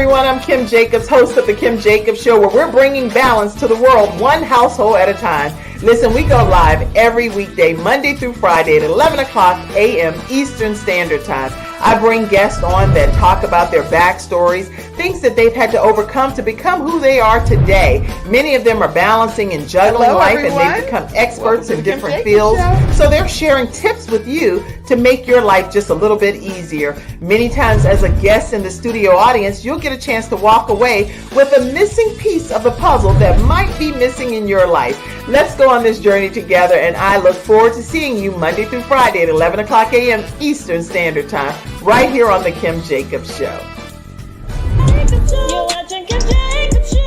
everyone. I'm Kim Jacobs, host of The Kim Jacobs Show, where we're bringing balance to the world one household at a time. Listen, we go live every weekday, Monday through Friday at 11 o'clock a.m. Eastern Standard Time. I bring guests on that talk about their backstories, things that they've had to overcome to become who they are today. Many of them are balancing and juggling life, everyone. And they've become experts in different fields. So they're sharing tips with you to make your life just a little bit easier. Many times as a guest in the studio audience, you'll get a chance to walk away with a missing piece of the puzzle that might be missing in your life. Let's go on this journey together, and I look forward to seeing you Monday through Friday at 11 o'clock a.m. Eastern Standard Time, right here on The Kim Jacobs Show. You're watching Kim Jacobs Show.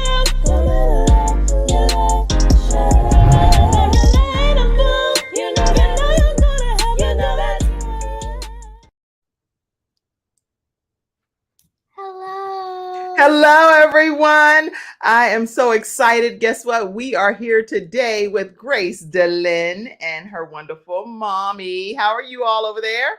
Hello, everyone. I am so excited. Guess what? We are here today with Grace DeLYNNE and her wonderful mommy. How are you all over there?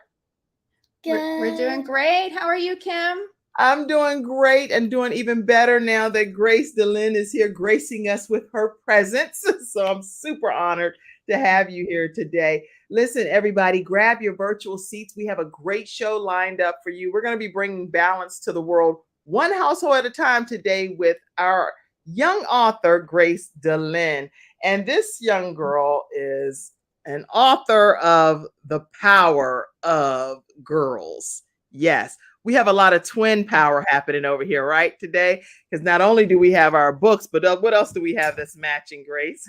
Good. We're doing great. How are you, Kim? I'm doing great and doing even better now that Grace DeLYNNE is here gracing us with her presence. So I'm super honored to have you here today. Listen, everybody, grab your virtual seats. We have a great show lined up for you. We're going to be bringing balance to the world one household at a time today with our young author, Grace DeLYNNE. And this young girl is an author of The Power of Girls. Yes, we have a lot of twin power happening over here, right, today? Because not only do we have our books, but what else do we have that's matching, Grace?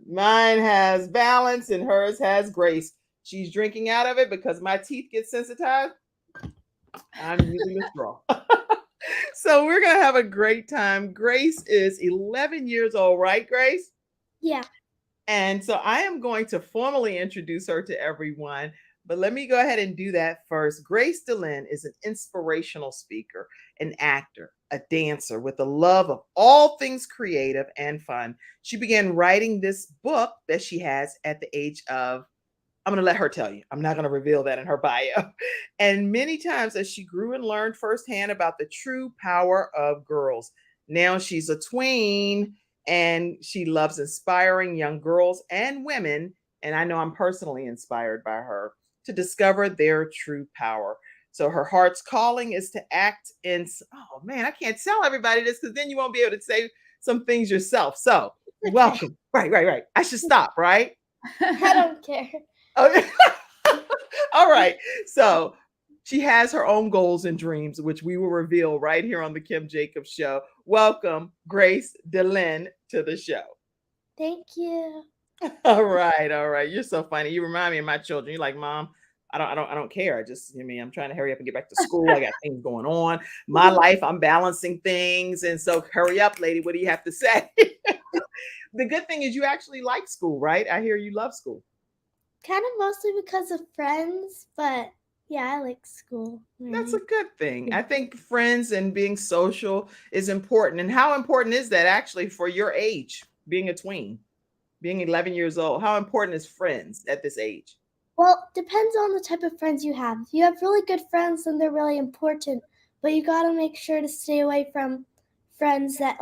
Mine has balance and hers has grace. She's drinking out of it because my teeth get sensitized. I'm using the straw. So we're going to have a great time. Grace is 11 years old, right, Grace? Yeah. And so I am going to formally introduce her to everyone, but let me go ahead and do that first. Grace DeLYNNE is an inspirational speaker, an actor, a dancer with a love of all things creative and fun. She began writing this book that she has at the age of, I'm going to let her tell you. I'm not going to reveal that in her bio. And many times as she grew and learned firsthand about the true power of girls. Now she's a tween and she loves inspiring young girls and women. And I know I'm personally inspired by her to discover their true power. So her heart's calling is to act in, oh man, I can't tell everybody this because then you won't be able to say some things yourself. So welcome. Right. I should stop, right? I don't care. Okay. All right. So she has her own goals and dreams, which we will reveal right here on the Kim Jacobs Show. Welcome, Grace DeLYNNE, to the show. Thank you. All right. You're so funny. You remind me of my children. You're like, Mom, I don't care. I'm trying to hurry up and get back to school. I got things going on. My life, I'm balancing things. And so hurry up, lady. What do you have to say? The good thing is you actually like school, right? I hear you love school. Kind of mostly because of friends, but yeah, I like school. That's a good thing. I think friends and being social is important. And how important is that actually for your age, being a tween, being 11 years old? How important is friends at this age? Well, depends on the type of friends you have. If you have really good friends, then they're really important. But you got to make sure to stay away from friends that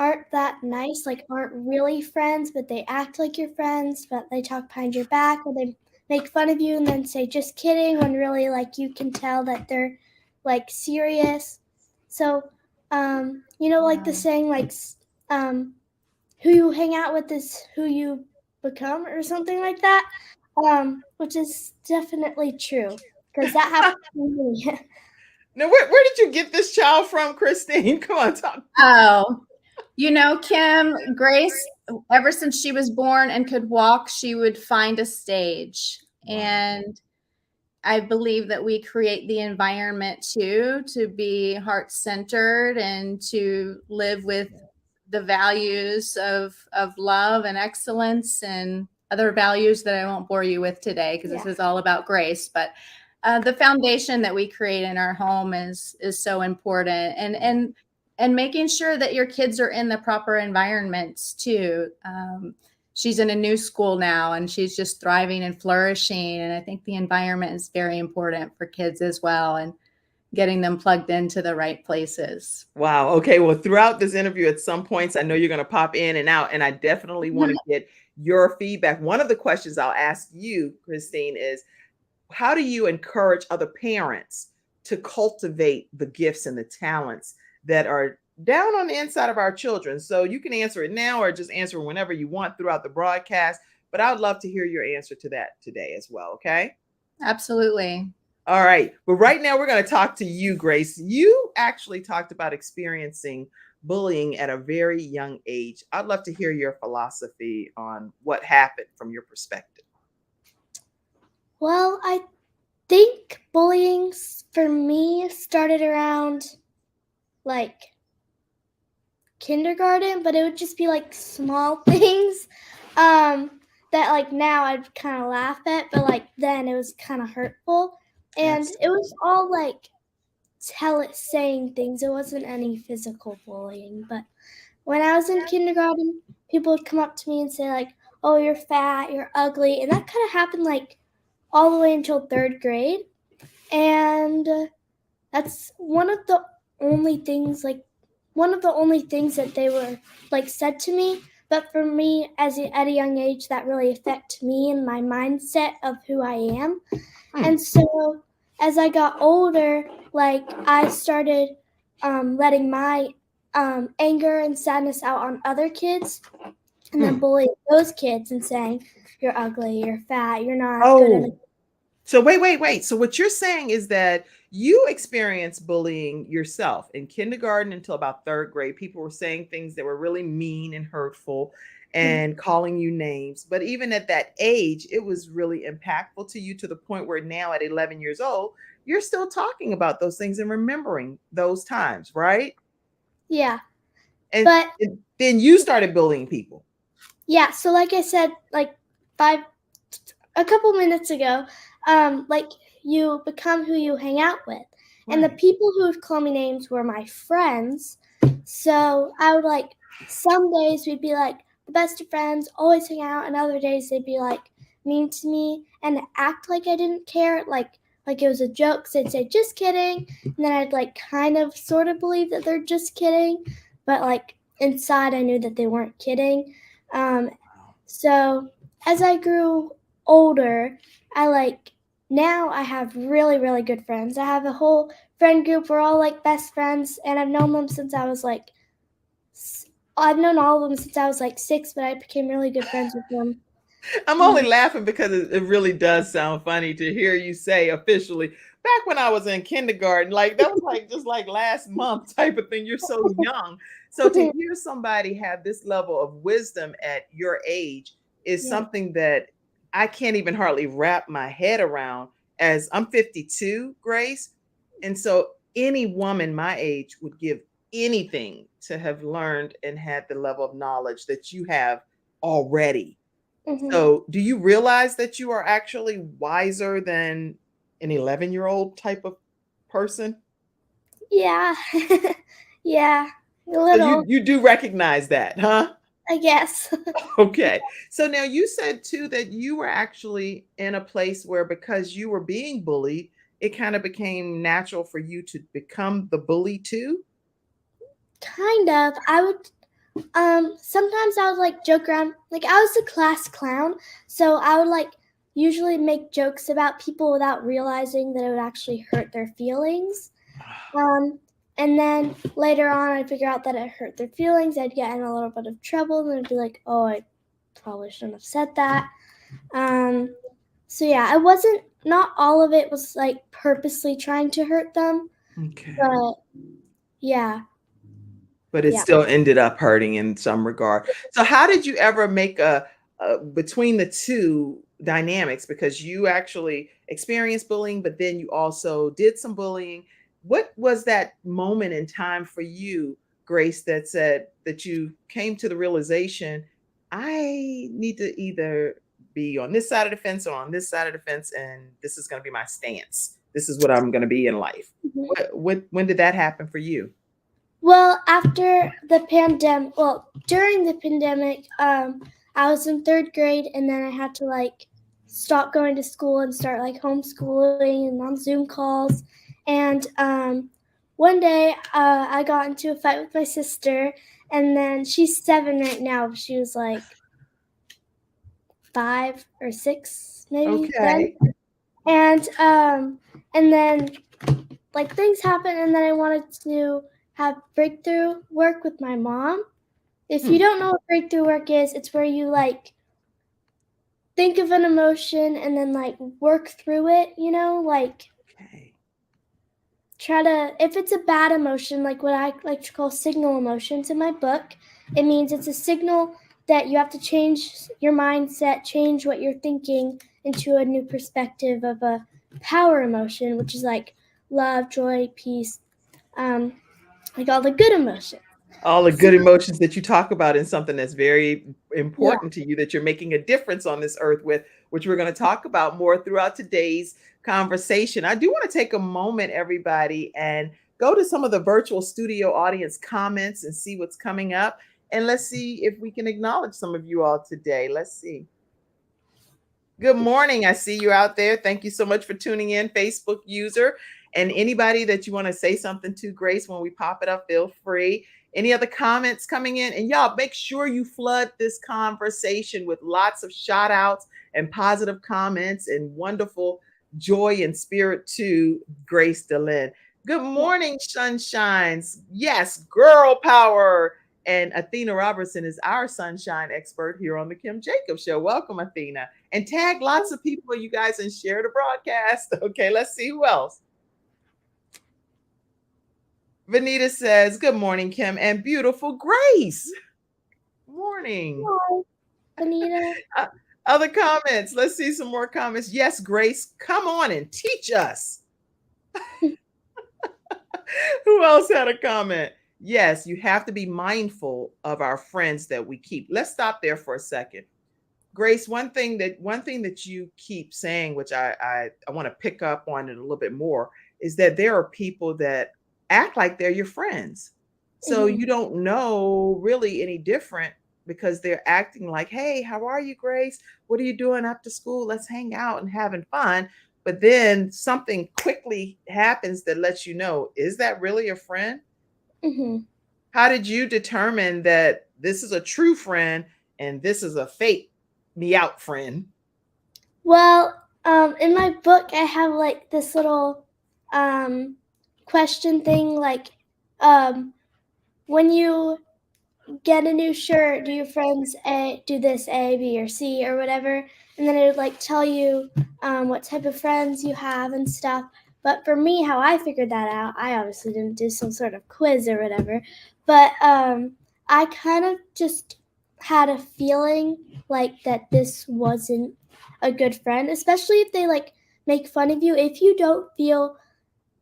aren't that nice, aren't really friends, but they act like your friends, but they talk behind your back, or they make fun of you and then say just kidding when really you can tell that they're serious. So the saying who you hang out with is who you become, or something like that, which is definitely true because that happened to me. Now where did you get this child from, Christine? Come on, talk. Oh, Kim, Grace, ever since she was born and could walk, she would find a stage. And I believe that we create the environment to be heart-centered and to live with the values of love and excellence and other values that I won't bore you with today because this is all about Grace. But the foundation that we create in our home is so important. And making sure that your kids are in the proper environments too. she's in a new school now and she's just thriving and flourishing. And I think the environment is very important for kids as well, and getting them plugged into the right places. Wow. Okay. Well, throughout this interview, at some points, I know you're going to pop in and out, and I definitely want to get your feedback. One of the questions I'll ask you, Christine, is how do you encourage other parents to cultivate the gifts and the talents that are down on the inside of our children? So you can answer it now or just answer whenever you want throughout the broadcast. But I would love to hear your answer to that today as well. Okay. Absolutely. All right. But right now we're going to talk to you, Grace. You actually talked about experiencing bullying at a very young age. I'd love to hear your philosophy on what happened from your perspective. Well, I think bullying for me started around like kindergarten, but it would just be like small things that like now I'd kind of laugh at, but like then it was kind of hurtful. And Yes. it was all like saying things. It wasn't any physical bullying. But when I was in kindergarten, people would come up to me and say like, "Oh, you're fat, you're ugly," and that kind of happened like all the way until 3rd grade. And that's one of the only things that they were like said to me. But for me, at a young age, that really affected me and my mindset of who I am. And so as I got older, like I started letting my anger and sadness out on other kids, and then bullying those kids and saying, "You're ugly, you're fat, you're not good enough." So wait. So what you're saying is that you experienced bullying yourself in kindergarten until about 3rd grade. People were saying things that were really mean and hurtful and calling you names. But even at that age, it was really impactful to you, to the point where now at 11 years old, you're still talking about those things and remembering those times, right? Yeah. And But then you started bullying people. yeah, so like I said, like a couple minutes ago, like you become who you hang out with. And the people who would call me names were my friends. So I would like, some days we'd be like the best of friends, always hang out, and other days they'd be like mean to me and act like I didn't care, like it was a joke. So they'd say, "Just kidding," and then I'd like kind of sort of believe that they're just kidding, but like inside I knew that they weren't kidding. So as I grew older, now I have really, really good friends. I have a whole friend group. We're all like best friends, and I've known them since I was like, I've known all of them since I was like 6, but I became really good friends with them. I'm only laughing because it really does sound funny to hear you say officially, back when I was in kindergarten, like that was like just like last month type of thing. You're so young. So to hear somebody have this level of wisdom at your age is something that I can't even hardly wrap my head around, as I'm 52, Grace. And so any woman my age would give anything to have learned and had the level of knowledge that you have already. So do you realize that you are actually wiser than an 11-year-old type of person? Yeah. Yeah, a So little, you do recognize that, huh? I guess. Okay. So now you said too that you were actually in a place where, because you were being bullied, it kind of became natural for you to become the bully too? Kind of. I would sometimes I would like joke around. Like I was the class clown, so I would like usually make jokes about people without realizing that it would actually hurt their feelings. And then later on I'd figure out that it hurt their feelings. I'd get in a little bit of trouble, and I'd be like, "Oh, I probably shouldn't have said that." So yeah, not all of it was like purposely trying to hurt them, Okay. but yeah. But it still ended up hurting in some regard. So how did you ever make a between the two dynamics? Because you actually experienced bullying, but then you also did some bullying. What was that moment in time for you, Grace, that said that you came to the realization, I need to either be on this side of the fence or on this side of the fence, and this is going to be my stance. This is what I'm going to be in life. When did that happen for you? Well, during the pandemic, I I was in 3rd grade, and then I had to like stop going to school and start like homeschooling and on Zoom calls. And one day I got into a fight with my sister, and then she's 7 right now. She was like 5 or 6 maybe then. Okay. And then like things happened, and then I wanted to have breakthrough work with my mom. If you don't know what breakthrough work is, it's where you like think of an emotion and then like work through it, like Okay. try to, if it's a bad emotion, like what I like to call signal emotions in my book, it means it's a signal that you have to change your mindset, change what you're thinking into a new perspective of a power emotion, which is like love, joy, peace, like all the good emotions. All the good emotions that you talk about in something that's very Yeah. important to you, that you're making a difference on this earth with, which we're going to talk about more throughout today's conversation. I do want to take a moment, everybody, and go to some of the virtual studio audience comments and see what's coming up. And let's see if we can acknowledge some of you all today. Let's see. Good morning. I see you out there. Thank you so much for tuning in, Facebook user. And anybody that you want to say something to, Grace, when we pop it up, feel free. Any other comments coming in? And y'all, make sure you flood this conversation with lots of shout outs and positive comments and wonderful joy and spirit to Grace DeLYNNE. Good morning, sunshines. Yes, girl power. And Athena Robertson is our sunshine expert here on the Kim Jacobs Show. Welcome, Athena. And tag lots of people, you guys, and share the broadcast. Okay, let's see who else. Vanita says, good morning, Kim, and beautiful Grace. Morning. Hi, Anita. Other comments. Let's see some more comments. Yes, Grace, come on and teach us. Who else had a comment? Yes, you have to be mindful of our friends that we keep. Let's stop there for a second. Grace, one thing that you keep saying, which I want to pick up on it a little bit more, is that there are people that act like they're your friends. So you don't know really any different because they're acting like, hey, how are you, Grace? What are you doing after school? Let's hang out and having fun. But then something quickly happens that lets you know, is that really a friend? How did you determine that this is a true friend and this is a fake me out friend? Well, in my book, I have like this little question thing, like when you get a new shirt, do your friends do this A, B, or C, or whatever? And then it would like tell you what type of friends you have and stuff. But for me, how I figured that out, I obviously didn't do some sort of quiz or whatever, but I kind of just had a feeling like that this wasn't a good friend, especially if they like make fun of you. If you don't feel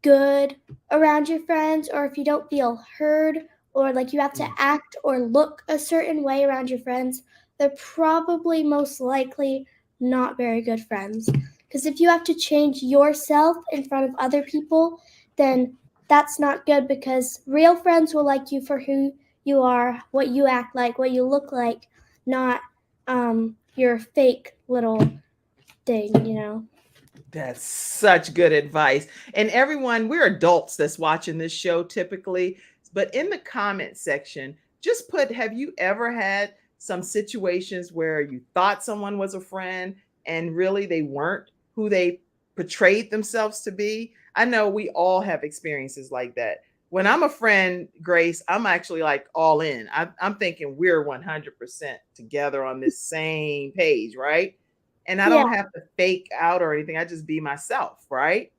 good around your friends, or if you don't feel heard, or like you have to act or look a certain way around your friends, they're probably most likely not very good friends. Because if you have to change yourself in front of other people, then that's not good, because real friends will like you for who you are, what you act like, what you look like, not your fake little thing. That's such good advice. And everyone, we're adults that's watching this show typically, but in the comment section, just put, have you ever had some situations where you thought someone was a friend and really they weren't who they portrayed themselves to be? I know we all have experiences like that. When I'm a friend, Grace, I'm actually like all in. I'm thinking we're 100% together on this same page, right? And I don't have to fake out or anything. I just be myself, right?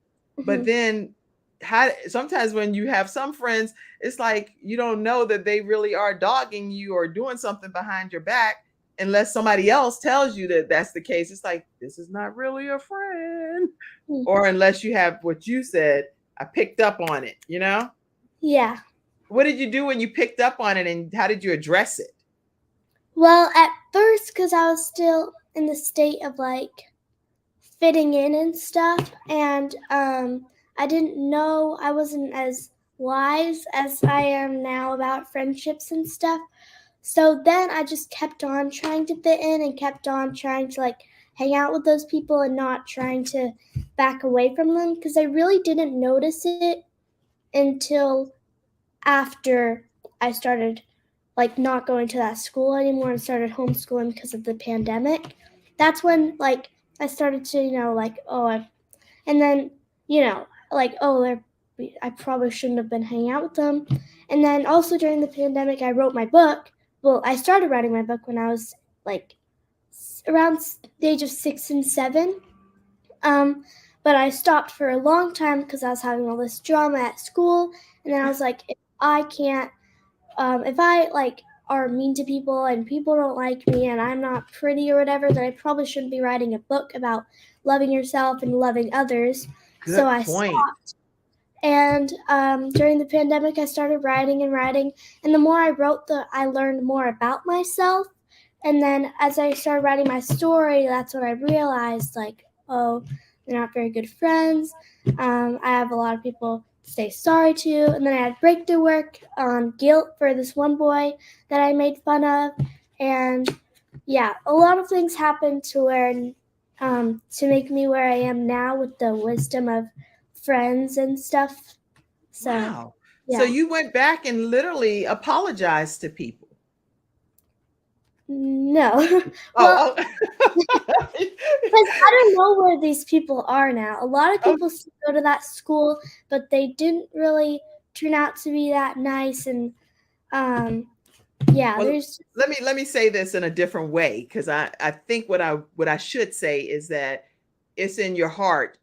But then sometimes when you have some friends, it's like you don't know that they really are dogging you or doing something behind your back unless somebody else tells you that that's the case. It's like, this is not really a friend. Or unless you have what you said, I picked up on it, Yeah. What did you do when you picked up on it, and how did you address it? Well, at first, because I was still in the state of like fitting in and stuff, and I didn't know, I wasn't as wise as I am now about friendships and stuff. So then I just kept on trying to fit in and kept on trying to like hang out with those people and not trying to back away from them because I really didn't notice it until after I started like not going to that school anymore and started homeschooling because of the pandemic. That's when like I started to, like, and then, like, I probably shouldn't have been hanging out with them. And then also during the pandemic, I wrote my book. Well, I started writing my book when I was like around the age of 6 and 7. Um, but I stopped for a long time because I was having all this drama at school. And then I was like, if I like are mean to people and people don't like me and I'm not pretty or whatever, then I probably shouldn't be writing a book about loving yourself and loving others. So Good I point. stopped. And during the pandemic, I started writing and writing. And the more I wrote, I learned more about myself. And then as I started writing my story, that's when I realized, like, oh, they're not very good friends. I have a lot of people to say sorry to. And then I had breakthrough work on guilt for this one boy that I made fun of. And yeah, a lot of things happened to make me where I am now with the wisdom of friends and stuff. So, Wow. So yeah. you went back and literally apologized to people. No. Well, Oh, because I don't know where these people are now. A lot of oh, people still go to that school, but they didn't really turn out to be that nice. And um, yeah, well, there's let me say this in a different way because I think what I should say is that it's in your heart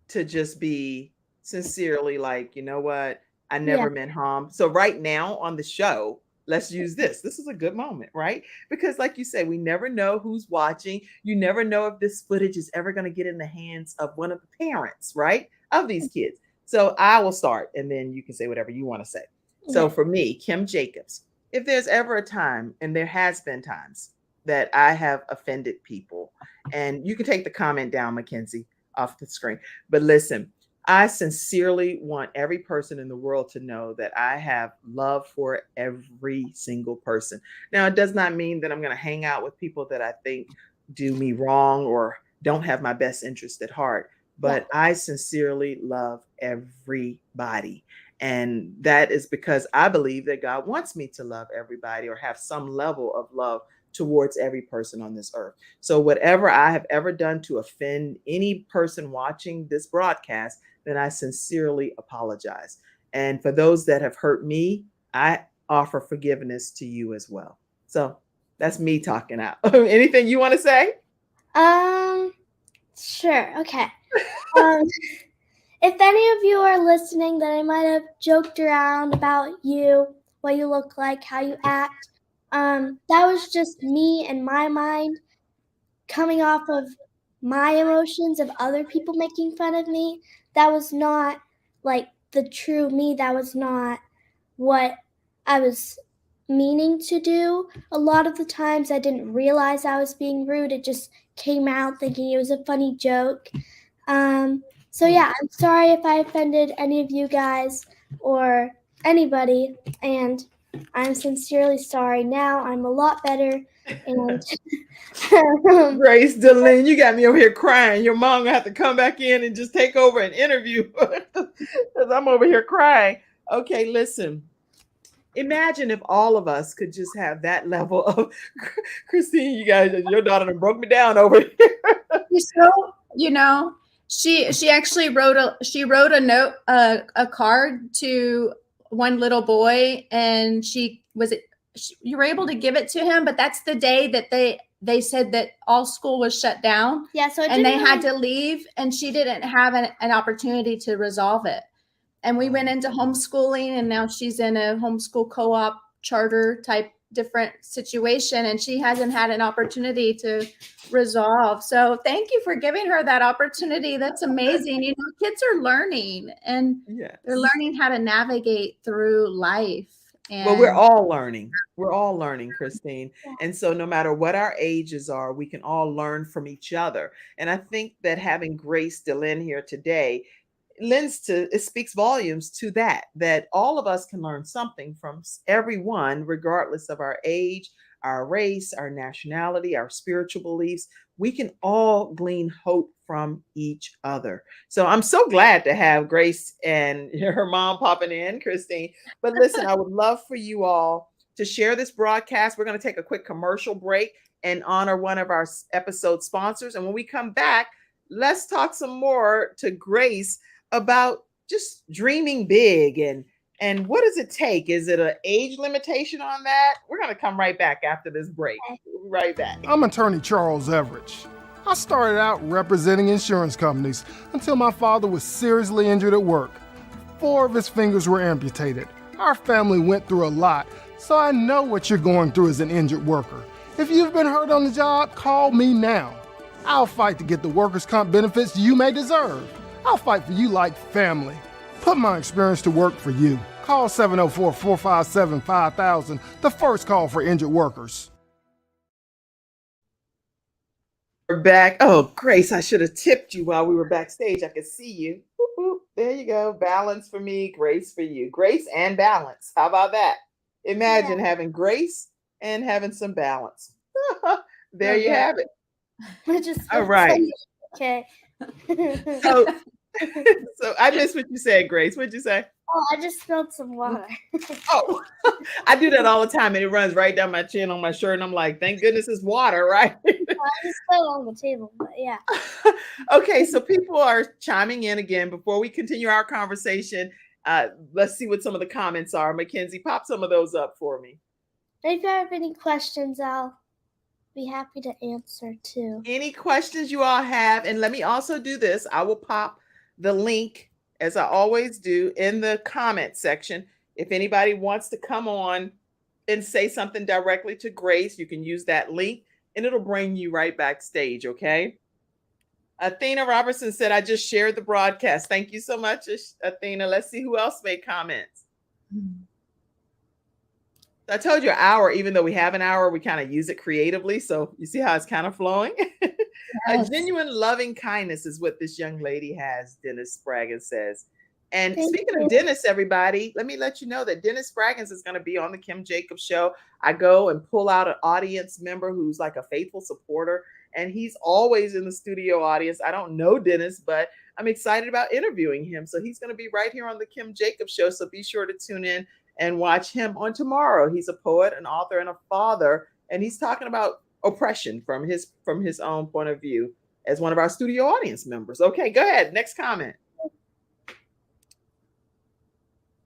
to just be sincerely like, you know what, I yeah, never meant harm. So right now on the show, let's use this. This is a good moment, right? Because like you say, we never know who's watching. You never know if this footage is ever going to get in the hands of one of the parents, right? Of these kids. So I will start and then you can say whatever you want to say. So okay, for me, Kim Jacobs, if there's ever a time, and there has been times that I have offended people, and you can take the comment down, Mackenzie, off the screen. But listen, I sincerely want every person in the world to know that I have love for every single person. Now, it does not mean that I'm going to hang out with people that I think do me wrong or don't have my best interest at heart, yeah, but I sincerely love everybody. And that is because I believe that God wants me to love everybody or have some level of love towards every person on this earth. So, whatever I have ever done to offend any person watching this broadcast, then I sincerely apologize. And for those that have hurt me, I offer forgiveness to you as well. So, that's me talking out. Anything you want to say? um, sure, okay. Um, if any of you are listening, that I might have joked around about you, what you look like, how you act. That was just me and my mind coming off of my emotions of other people making fun of me. That was not like the true me. That was not what I was meaning to do. A lot of the times I didn't realize I was being rude. It just came out thinking it was a funny joke. So Hmm. yeah, I'm sorry if I offended any of you guys or anybody, and I'm sincerely sorry. Now I'm a lot better, and Grace DeLYNNE, you got me over here crying. Your mom gonna have to come back in and just take over an interview because I'm over here crying. Okay, listen. Imagine if all of us could just have that level of Christine. You guys, your daughter done broke me down over here. So, she actually wrote a note, a card to one little boy, and you were able to give it to him, but that's the day that they said that all school was shut down. yeah, so and they had to leave, and she didn't have an opportunity to resolve it. And we went into homeschooling, and now she's in a homeschool co-op charter type different situation, and she hasn't had an opportunity to resolve. So thank you for giving her that opportunity. That's amazing. Kids are learning, and they're Yes. learning how to navigate through life. Well, we're And all learning. We're all learning, Christine. And so, no matter what our ages are, we can all learn from each other. And I think that having Grace DeLYNNE here today, it speaks volumes to that all of us can learn something from everyone, regardless of our age, our race, our nationality, our spiritual beliefs. We can all glean hope from each other. So I'm so glad to have Grace and her mom popping in, Christine. But listen, I would love for you all to share this broadcast. We're going to take a quick commercial break and honor one of our episode sponsors. And when we come back, let's talk some more to Grace about just dreaming big and what does it take? Is it an age limitation on that? We're going to come right back after this break. We'll be right back. I'm attorney Charles Everidge. I started out representing insurance companies until my father was seriously injured at work. 4 of his fingers were amputated. Our family went through a lot, so I know what you're going through as an injured worker. If you've been hurt on the job, call me now. I'll fight to get the workers' comp benefits you may deserve. I'll fight for you like family. Put my experience to work for you. Call 704-457-5000, the first call for injured workers. We're back. Oh, Grace, I should have tipped you while we were backstage. I could see you. Whoop, whoop. There you go. Balance for me, grace for you. Grace and balance. How about that? Imagine having grace and having some balance. There you have it. All right. Okay. So I missed what you said, Grace. What'd you say? Oh, I just spilled some water. Oh, I do that all the time, and it runs right down my chin on my shirt, and I'm like, thank goodness it's water, right? I just spilled on the table, but yeah. Okay, so people are chiming in again. Before we continue our conversation, let's see what some of the comments are. Mackenzie, pop some of those up for me. If you have any questions, I'll be happy to answer too. Any questions you all have, and let me also do this. I will pop the link, as I always do, in the comment section. If anybody wants to come on and say something directly to Grace, you can use that link and it'll bring you right backstage, okay? Athena Robertson said, I just shared the broadcast. Thank you so much, Athena. Let's see who else made comments. I told you an hour, even though we have an hour, we kind of use it creatively. So you see how it's kind of flowing? Yes. A genuine loving kindness is what this young lady has, Dennis Spraggins says. And speaking of Dennis, everybody, let me let you know that Dennis Spraggins is going to be on the Kim Jacobs Show. I go and pull out an audience member who's like a faithful supporter, and he's always in the studio audience. I don't know Dennis, but I'm excited about interviewing him. So he's going to be right here on the Kim Jacobs Show. So be sure to tune in and watch him on tomorrow. He's a poet, an author, and a father, and he's talking about oppression from his own point of view as one of our studio audience members. Okay, go ahead. Next comment.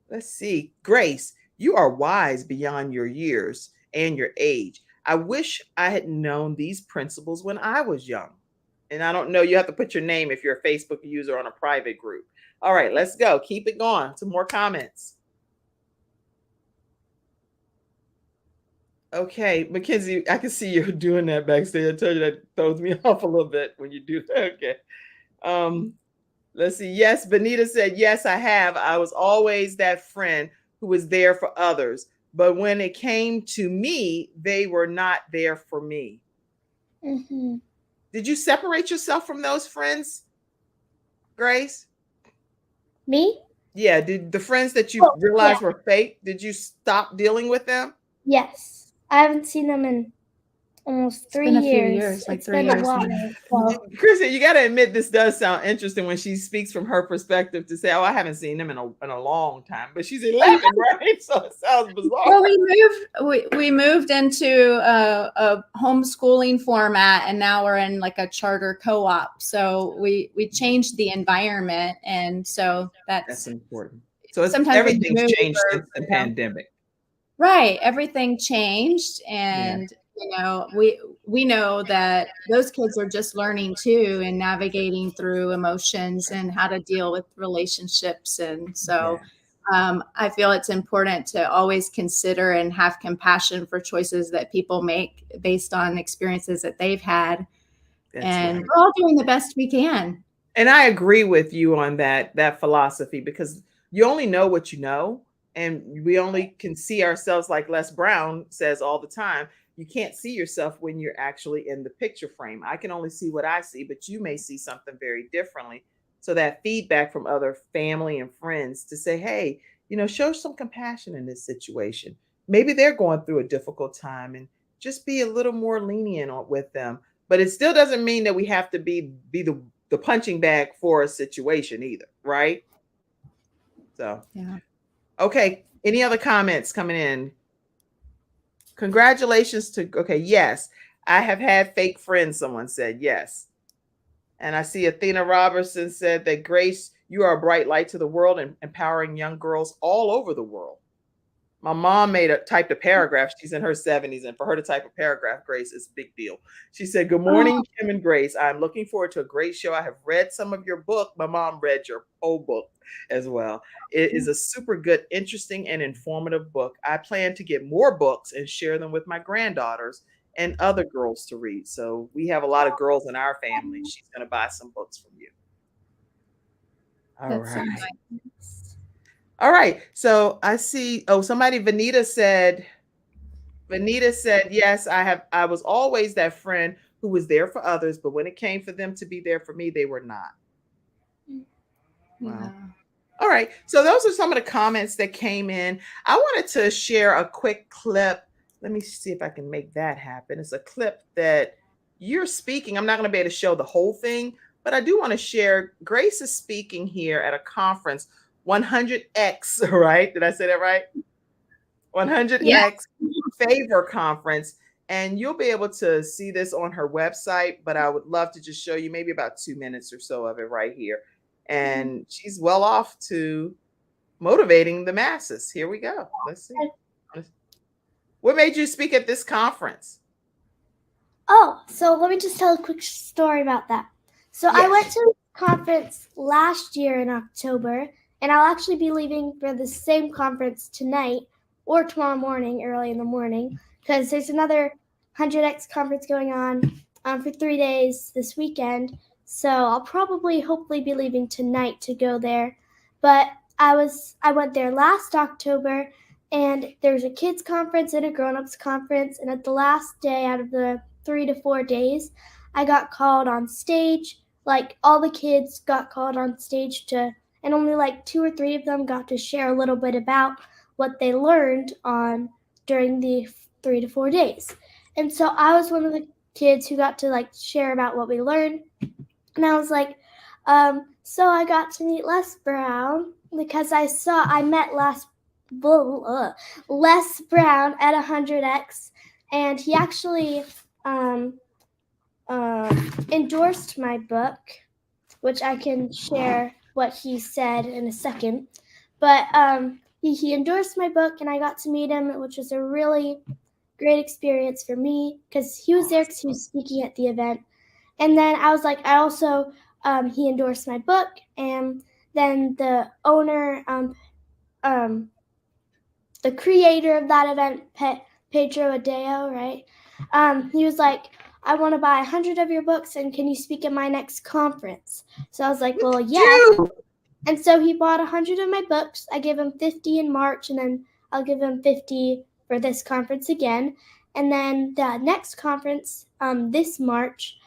Let's see. Grace, you are wise beyond your years and your age. I wish I had known these principles when I was young. And I don't know, you have to put your name if you're a Facebook user on a private group. All right, let's go. Keep it going. Some more comments. Okay, Mackenzie, I can see you doing that backstage. I told you that throws me off a little bit when you do that. Okay. Let's see. Yes, Benita said, yes, I have. I was always that friend who was there for others. But when it came to me, they were not there for me. Mm-hmm. Did you separate yourself from those friends, Grace? Me? Yeah. Did the friends that you realized were fake, did you stop dealing with them? Yes. I haven't seen them in almost 3 years. It's been a few years, like 3 years. A while, so. Kristen, you got to admit this does sound interesting when she speaks from her perspective to say, "Oh, I haven't seen them in a long time." But she's 11, right? So it sounds bizarre. Well, we moved into a homeschooling format, and now we're in like a charter co-op. So we changed the environment, and so that's important. So everything's changed since the pandemic. Right. Everything changed. And, you know, we know that those kids are just learning too and navigating through emotions and how to deal with relationships. And so I feel it's important to always consider and have compassion for choices that people make based on experiences that they've had. That's we're all doing the best we can. And I agree with you on that philosophy, because you only know what you know. And we only can see ourselves, like Les Brown says all the time. You can't see yourself when you're actually in the picture frame. I can only see what I see, but you may see something very differently. So that feedback from other family and friends to say, hey, show some compassion in this situation. Maybe they're going through a difficult time, and just be a little more lenient with them. But it still doesn't mean that we have to be the punching bag for a situation either, right? So, Yeah. okay. Any other comments coming in? Congratulations to, okay, yes. I have had fake friends, someone said, yes. And I see Athena Robertson said that, Grace, you are a bright light to the world and empowering young girls all over the world. My mom typed a paragraph. She's in her 70s, and for her to type a paragraph, Grace, is a big deal. She said, good morning, Kim and Grace. I'm looking forward to a great show. I have read some of your book. My mom read your whole book as well. It is a super good, interesting, and informative book. I plan to get more books and share them with my granddaughters and other girls to read. So we have a lot of girls in our family. She's going to buy some books from you. All That's right. so nice. All right. So I see, Vanita said, yes, I was always that friend who was there for others, but when it came for them to be there for me, they were not. Wow. Yeah. All right. So those are some of the comments that came in. I wanted to share a quick clip. Let me see if I can make that happen. It's a clip that you're speaking. I'm not going to be able to show the whole thing, but I do want to share. Grace is speaking here at a conference, 100X, right? Did I say that right? 100X Favor Conference. And you'll be able to see this on her website, but I would love to just show you maybe about 2 minutes or so of it right here. And she's well off to motivating the masses. Here we go. Let's see. What made you speak at this conference? Oh, so let me just tell a quick story about that. So Yes. I went to a conference last year in October, and I'll actually be leaving for the same conference tonight or tomorrow morning, early in the morning, because there's another 100X conference going on for 3 days this weekend. So I'll probably, hopefully, be leaving tonight to go there. But I went there last October, and there's a kids conference and a grown-ups conference. And at the last day out of the 3 to 4 days, I got called on stage. Like, all the kids got called on stage and only like 2 or 3 of them got to share a little bit about what they learned during the 3 to 4 days. And so I was one of the kids who got to like share about what we learned. And I was like, so I got to meet Les Brown because I met Les Brown at 100X, and he actually endorsed my book, which I can share what he said in a second. But he endorsed my book, and I got to meet him, which was a really great experience for me because he was there because he was speaking at the event. And then I was like, I also, he endorsed my book, and then the owner, the creator of that event, Pedro Adeo, right? He was like, I want to buy 100 of your books, and can you speak at my next conference? So I was like, well, yeah. And so he bought 100 of my books. I gave him 50 in March, and then I'll give him 50 for this conference again. And then the next conference, this March,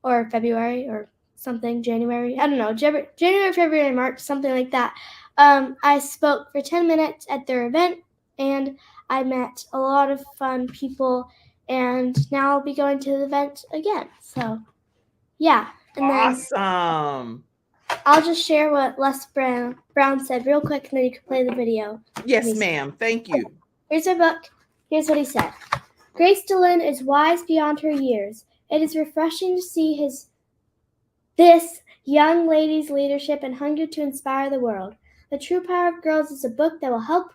or February or something, January, I don't know, January, February, March, something like that. I spoke for 10 minutes at their event, and I met a lot of fun people, and now I'll be going to the event again. So, yeah. And awesome. Then I'll just share what Les Brown said real quick, and then you can play the video. Yes, ma'am. Thank you. Here's our book. Here's what he said. Grace DeLYNNE is wise beyond her years. It is refreshing to see this young lady's leadership and hunger to inspire the world. The True Power of Girls is a book that will help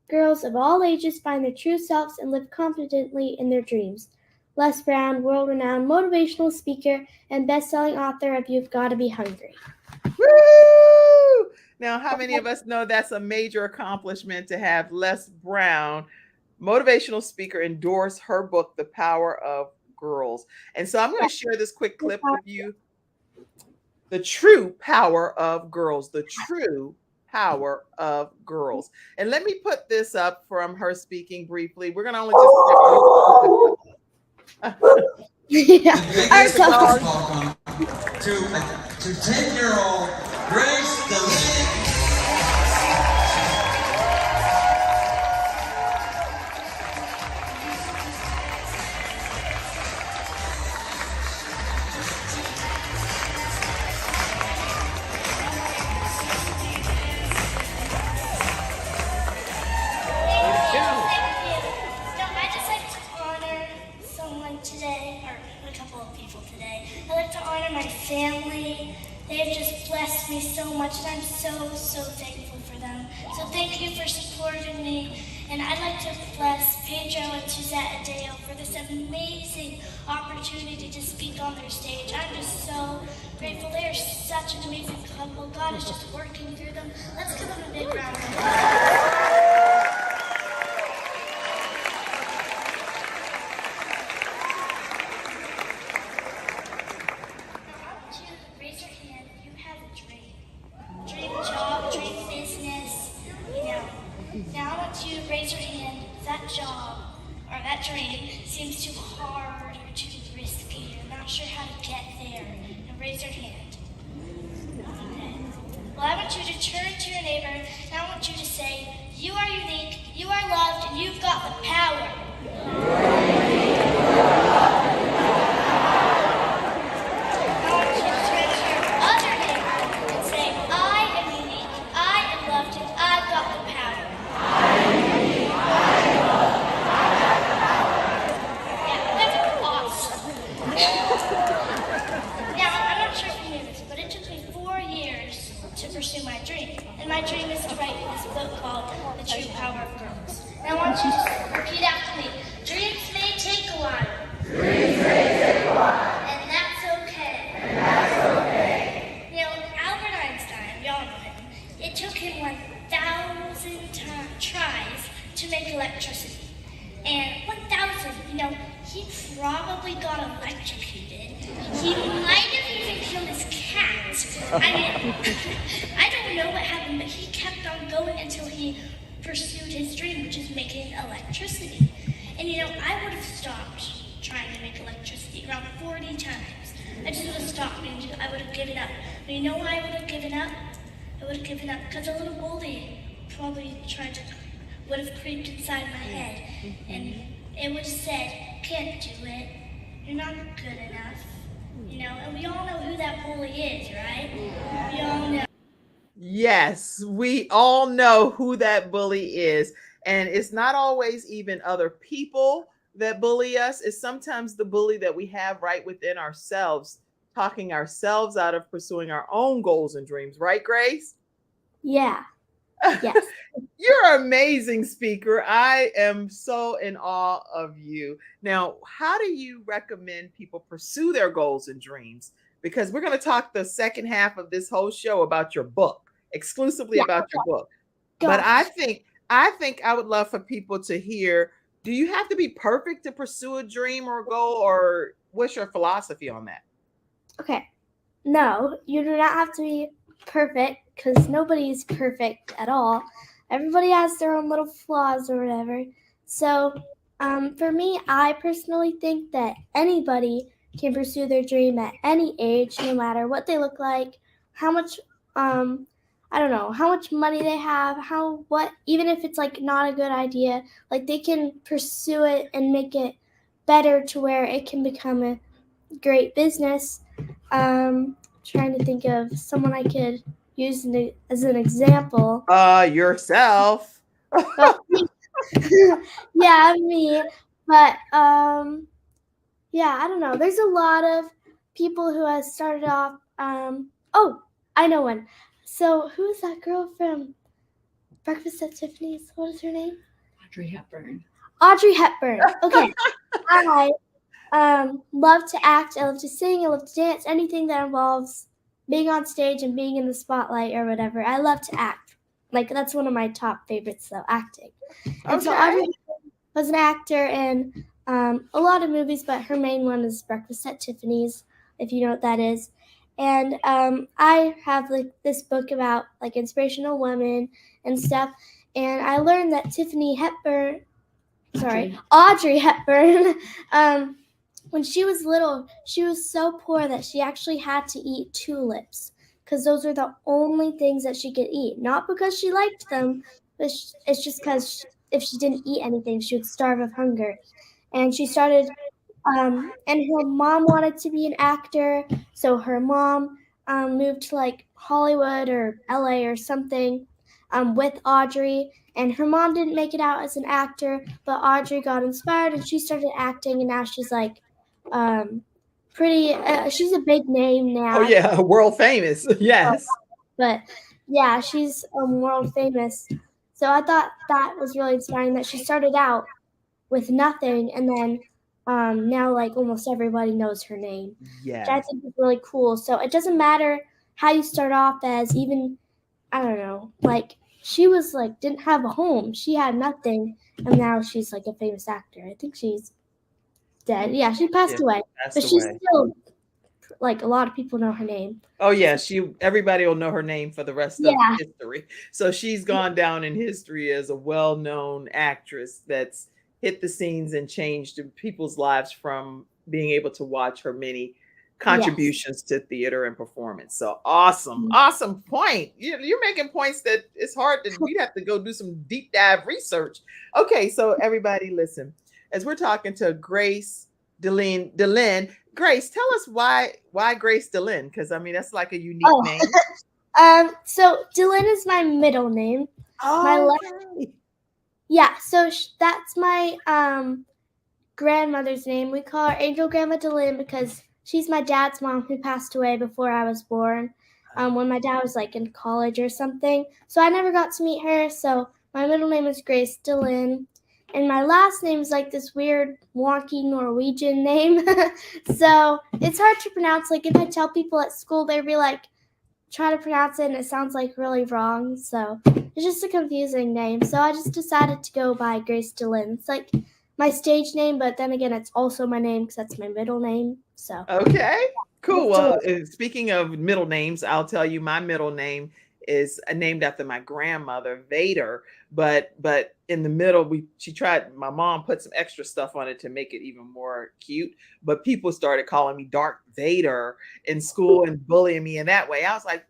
girls of all ages find their true selves and live confidently in their dreams. Les Brown, world-renowned motivational speaker and best-selling author of You've Gotta Be Hungry. Woo! Now, how many of us know that's a major accomplishment to have Les Brown, motivational speaker, endorse her book, The Power of Girls? And so I'm going to share this quick clip with you. The True Power of Girls. The True Power of Girls. And let me put this up from her speaking briefly. We're going to only just... Yeah. Welcome to 10-year-old Grace DeLYNNE. I just like to honor someone today, or a couple of people today. I like to honor my family. They've just blessed me so much, and I'm so thankful for them. So thank you for supporting me. And I'd like to bless Pedro and Suzette Adeo for this amazing opportunity to speak on their stage. I'm just so grateful. They are such an amazing couple. God is just working through them. Let's give them a big round of applause. Raise your hand if you have a dream job, dream business, Now I want you to raise your hand if that job or that dream seems too hard or too risky. You're not sure how to get there. Now raise your hand. Okay. Well, I want you to turn to your neighbor and I want you to say, you are unique, you are loved, and you've got the power. Pursue my dream. And my dream is to write this book called The True Power of Girls. And I want you to repeat after me. Dreams may take a while. Dreams may take a while. And that's okay. And that's okay. Albert Einstein, y'all know him, it took him 1,000 tries to make electricity. And 1,000, he probably got electrocuted. He might have even killed his cat. I don't know what happened, but he kept on going until he pursued his dream, which is making electricity. And I would have stopped trying to make electricity around 40 times. I just would have stopped and I would have given up. But you know why I would have given up? I would have given up because a little bully probably would have creeped inside my head. And it would have said, can't do it. You're not good enough. And we all know who that bully is, right? We all know. Yes, we all know who that bully is. And it's not always even other people that bully us. It's sometimes the bully that we have right within ourselves, talking ourselves out of pursuing our own goals and dreams. Right, Grace? Yeah. Yes. You're an amazing speaker. I am so in awe of you. Now, how do you recommend people pursue their goals and dreams? Because we're going to talk the second half of this whole show about your book, exclusively about your book. But I think I would love for people to hear, do you have to be perfect to pursue a dream or a goal, or what's your philosophy on that? Okay. No, you do not have to be perfect because nobody's perfect at all. Everybody has their own little flaws or whatever. So for me, I personally think that anybody can pursue their dream at any age, no matter what they look like, how much, how much money they have, even if it's not a good idea, they can pursue it and make it better to where it can become a great business. Trying to think of someone I could use as an example. Yourself. Yeah, me. But I don't know. There's a lot of people who have started off. I know one. So who's that girl from Breakfast at Tiffany's? What is her name? Audrey Hepburn. Okay. I love to act. I love to sing. I love to dance. Anything that involves being on stage and being in the spotlight or whatever. I love to act. That's one of my top favorites, though, acting. And so Audrey was an actor in a lot of movies, but her main one is Breakfast at Tiffany's, if you know what that is. And I have this book about inspirational women and stuff. And I learned that Audrey Hepburn, when she was little, she was so poor that she actually had to eat tulips because those were the only things that she could eat. Not because she liked them, but it's just because if she didn't eat anything, she would starve of hunger. And she started, and her mom wanted to be an actor, so her mom moved to like Hollywood or LA or something with Audrey. And her mom didn't make it out as an actor, but Audrey got inspired and she started acting, and now she's like pretty. She's a big name now. Oh yeah, world famous. Yes. But yeah, she's world famous. So I thought that was really inspiring that she started out with nothing, and then now like almost everybody knows her name. Yeah. Which I think is really cool. So it doesn't matter how you start off as, even, I don't know, like she was like didn't have a home. She had nothing, and now she's like a famous actor. I think she's dead. Yeah, she passed away. But she's still, like, a lot of people know her name. Oh yeah, everybody will know her name for the rest of history. So she's gone down in history as a well-known actress that's hit the scenes and changed people's lives from being able to watch her many contributions to theater and performance. So awesome. Awesome point. You're making points that it's hard to, we'd have to go do some deep dive research. Okay, so everybody listen. As we're talking to Grace DeLYNNE, Grace, tell us why Grace DeLYNNE? Because I mean that's like a unique name. So DeLYNNE is my middle name. So that's my grandmother's name. We call her Angel Grandma DeLYNNE because she's my dad's mom who passed away before I was born. When my dad was like in college or something, so I never got to meet her. So my middle name is Grace DeLYNNE. And my last name is like this weird wonky Norwegian name. So it's hard to pronounce. Like if I tell people at school, they'd be like, try to pronounce it and it sounds like really wrong. So it's just a confusing name. So I just decided to go by Grace DeLYNNE. It's like my stage name, but then again, it's also my name because that's my middle name. So okay, cool. Well, speaking of middle names, I'll tell you my middle name is named after my grandmother, Vader. But in the middle, my mom put some extra stuff on it to make it even more cute. But people started calling me Darth Vader in school and bullying me in that way. I was like,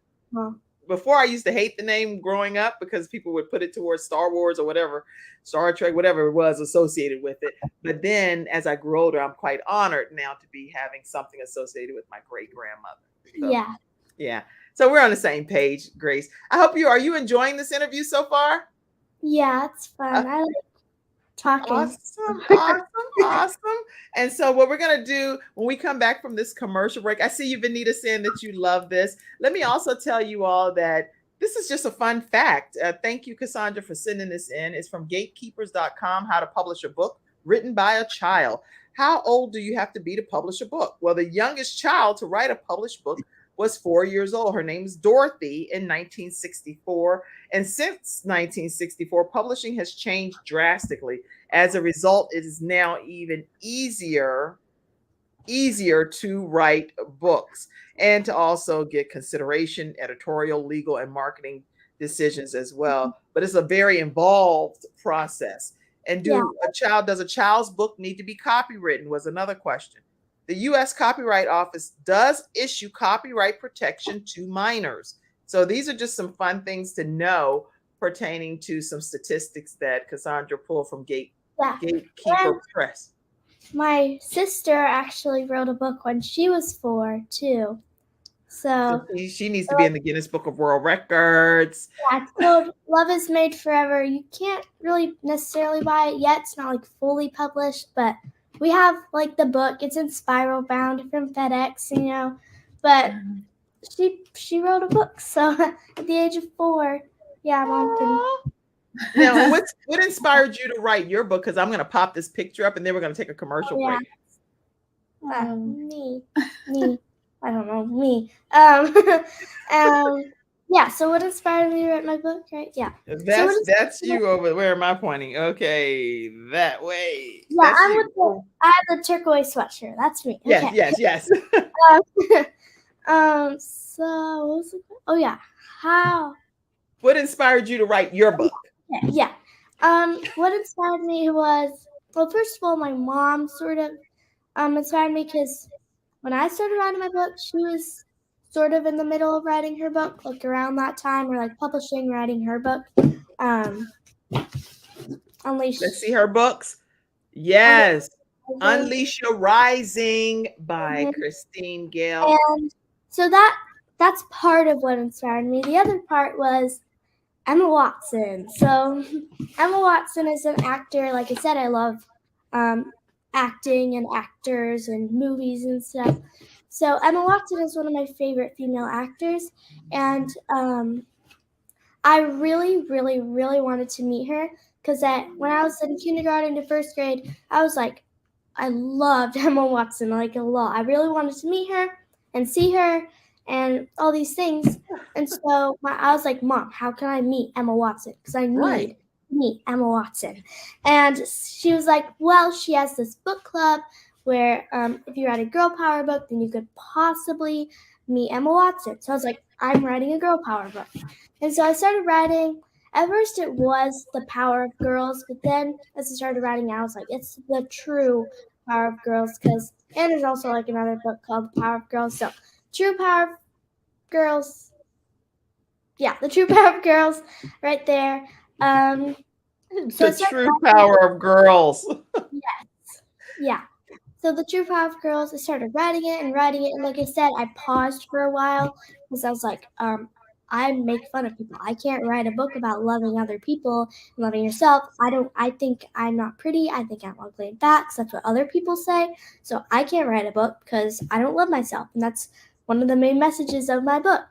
before I used to hate the name growing up because people would put it towards Star Wars or whatever, Star Trek, whatever it was associated with it. But then as I grew older, I'm quite honored now to be having something associated with my great grandmother. So, yeah. So we're on the same page, Grace. Are you enjoying this interview so far? Yeah, it's fun. I like talking. Awesome. And so what we're going to do when we come back from this commercial break, I see you, Vanita, saying that you love this. Let me also tell you all that this is just a fun fact. Thank you, Cassandra, for sending this in. It's from gatekeepers.com, how to publish a book written by a child. How old do you have to be to publish a book? Well, the youngest child to write a published book was 4 years old. Her name is Dorothy in 1964. And since 1964, publishing has changed drastically. As a result, it is now even easier to write books and to also get consideration, editorial, legal, and marketing decisions as well. But it's a very involved process. And does a child's book need to be copywritten was another question. The U.S. Copyright Office does issue copyright protection to minors. So these are just some fun things to know pertaining to some statistics that Cassandra pulled from Gatekeeper Press. My sister actually wrote a book when she was 4 too. So she needs to be in the Guinness Book of World Records. Yeah, it's called Love is Made Forever. You can't really necessarily buy it yet. It's not like fully published, but we have like the book. It's in spiral bound from FedEx, but she wrote a book. So at the age of 4, Mom can. Now, what inspired you to write your book? Because I'm going to pop this picture up and then we're going to take a commercial break. Me. I don't know, me. So what inspired me to write my book, right? Yeah. That's you over where am I pointing? Okay, that way. Yeah, I have the turquoise sweatshirt. That's me. Yes, okay. yes. So what was it? Oh yeah. How? What inspired you to write your book? Yeah. What inspired me was, well, first of all, my mom sort of inspired me because when I started writing my book, she was sort of in the middle of writing her book, like around that time, or like publishing, writing her book. Unleash. Let's see her books. Yes. Unleash Your Rising by Christine Gale. And so that's part of what inspired me. The other part was Emma Watson. So Emma Watson is an actor. Like I said, I love acting and actors and movies and stuff. So Emma Watson is one of my favorite female actors. And I really, really, really wanted to meet her because when I was in kindergarten to first grade, I was like, I loved Emma Watson like a lot. I really wanted to meet her and see her and all these things. And so I was like, Mom, how can I meet Emma Watson? Because I need to meet Emma Watson. And she was like, well, she has this book club where if you write a girl power book, then you could possibly meet Emma Watson. So I was like, I'm writing a girl power book. And so I started writing. At first it was The Power of Girls, but then as I started writing, I was like, it's the true Power of Girls, and there's also like another book called The Power of Girls. So True Power of Girls. Yeah, The True Power of Girls right there. The True Power of Girls. Yes. Yeah. So The True Power of Girls, I started writing it. And like I said, I paused for a while because I was like, I make fun of people. I can't write a book about loving other people and loving yourself. I think I'm not pretty. I think I'm ugly and fat because that's what other people say. So I can't write a book because I don't love myself. And that's one of the main messages of my book.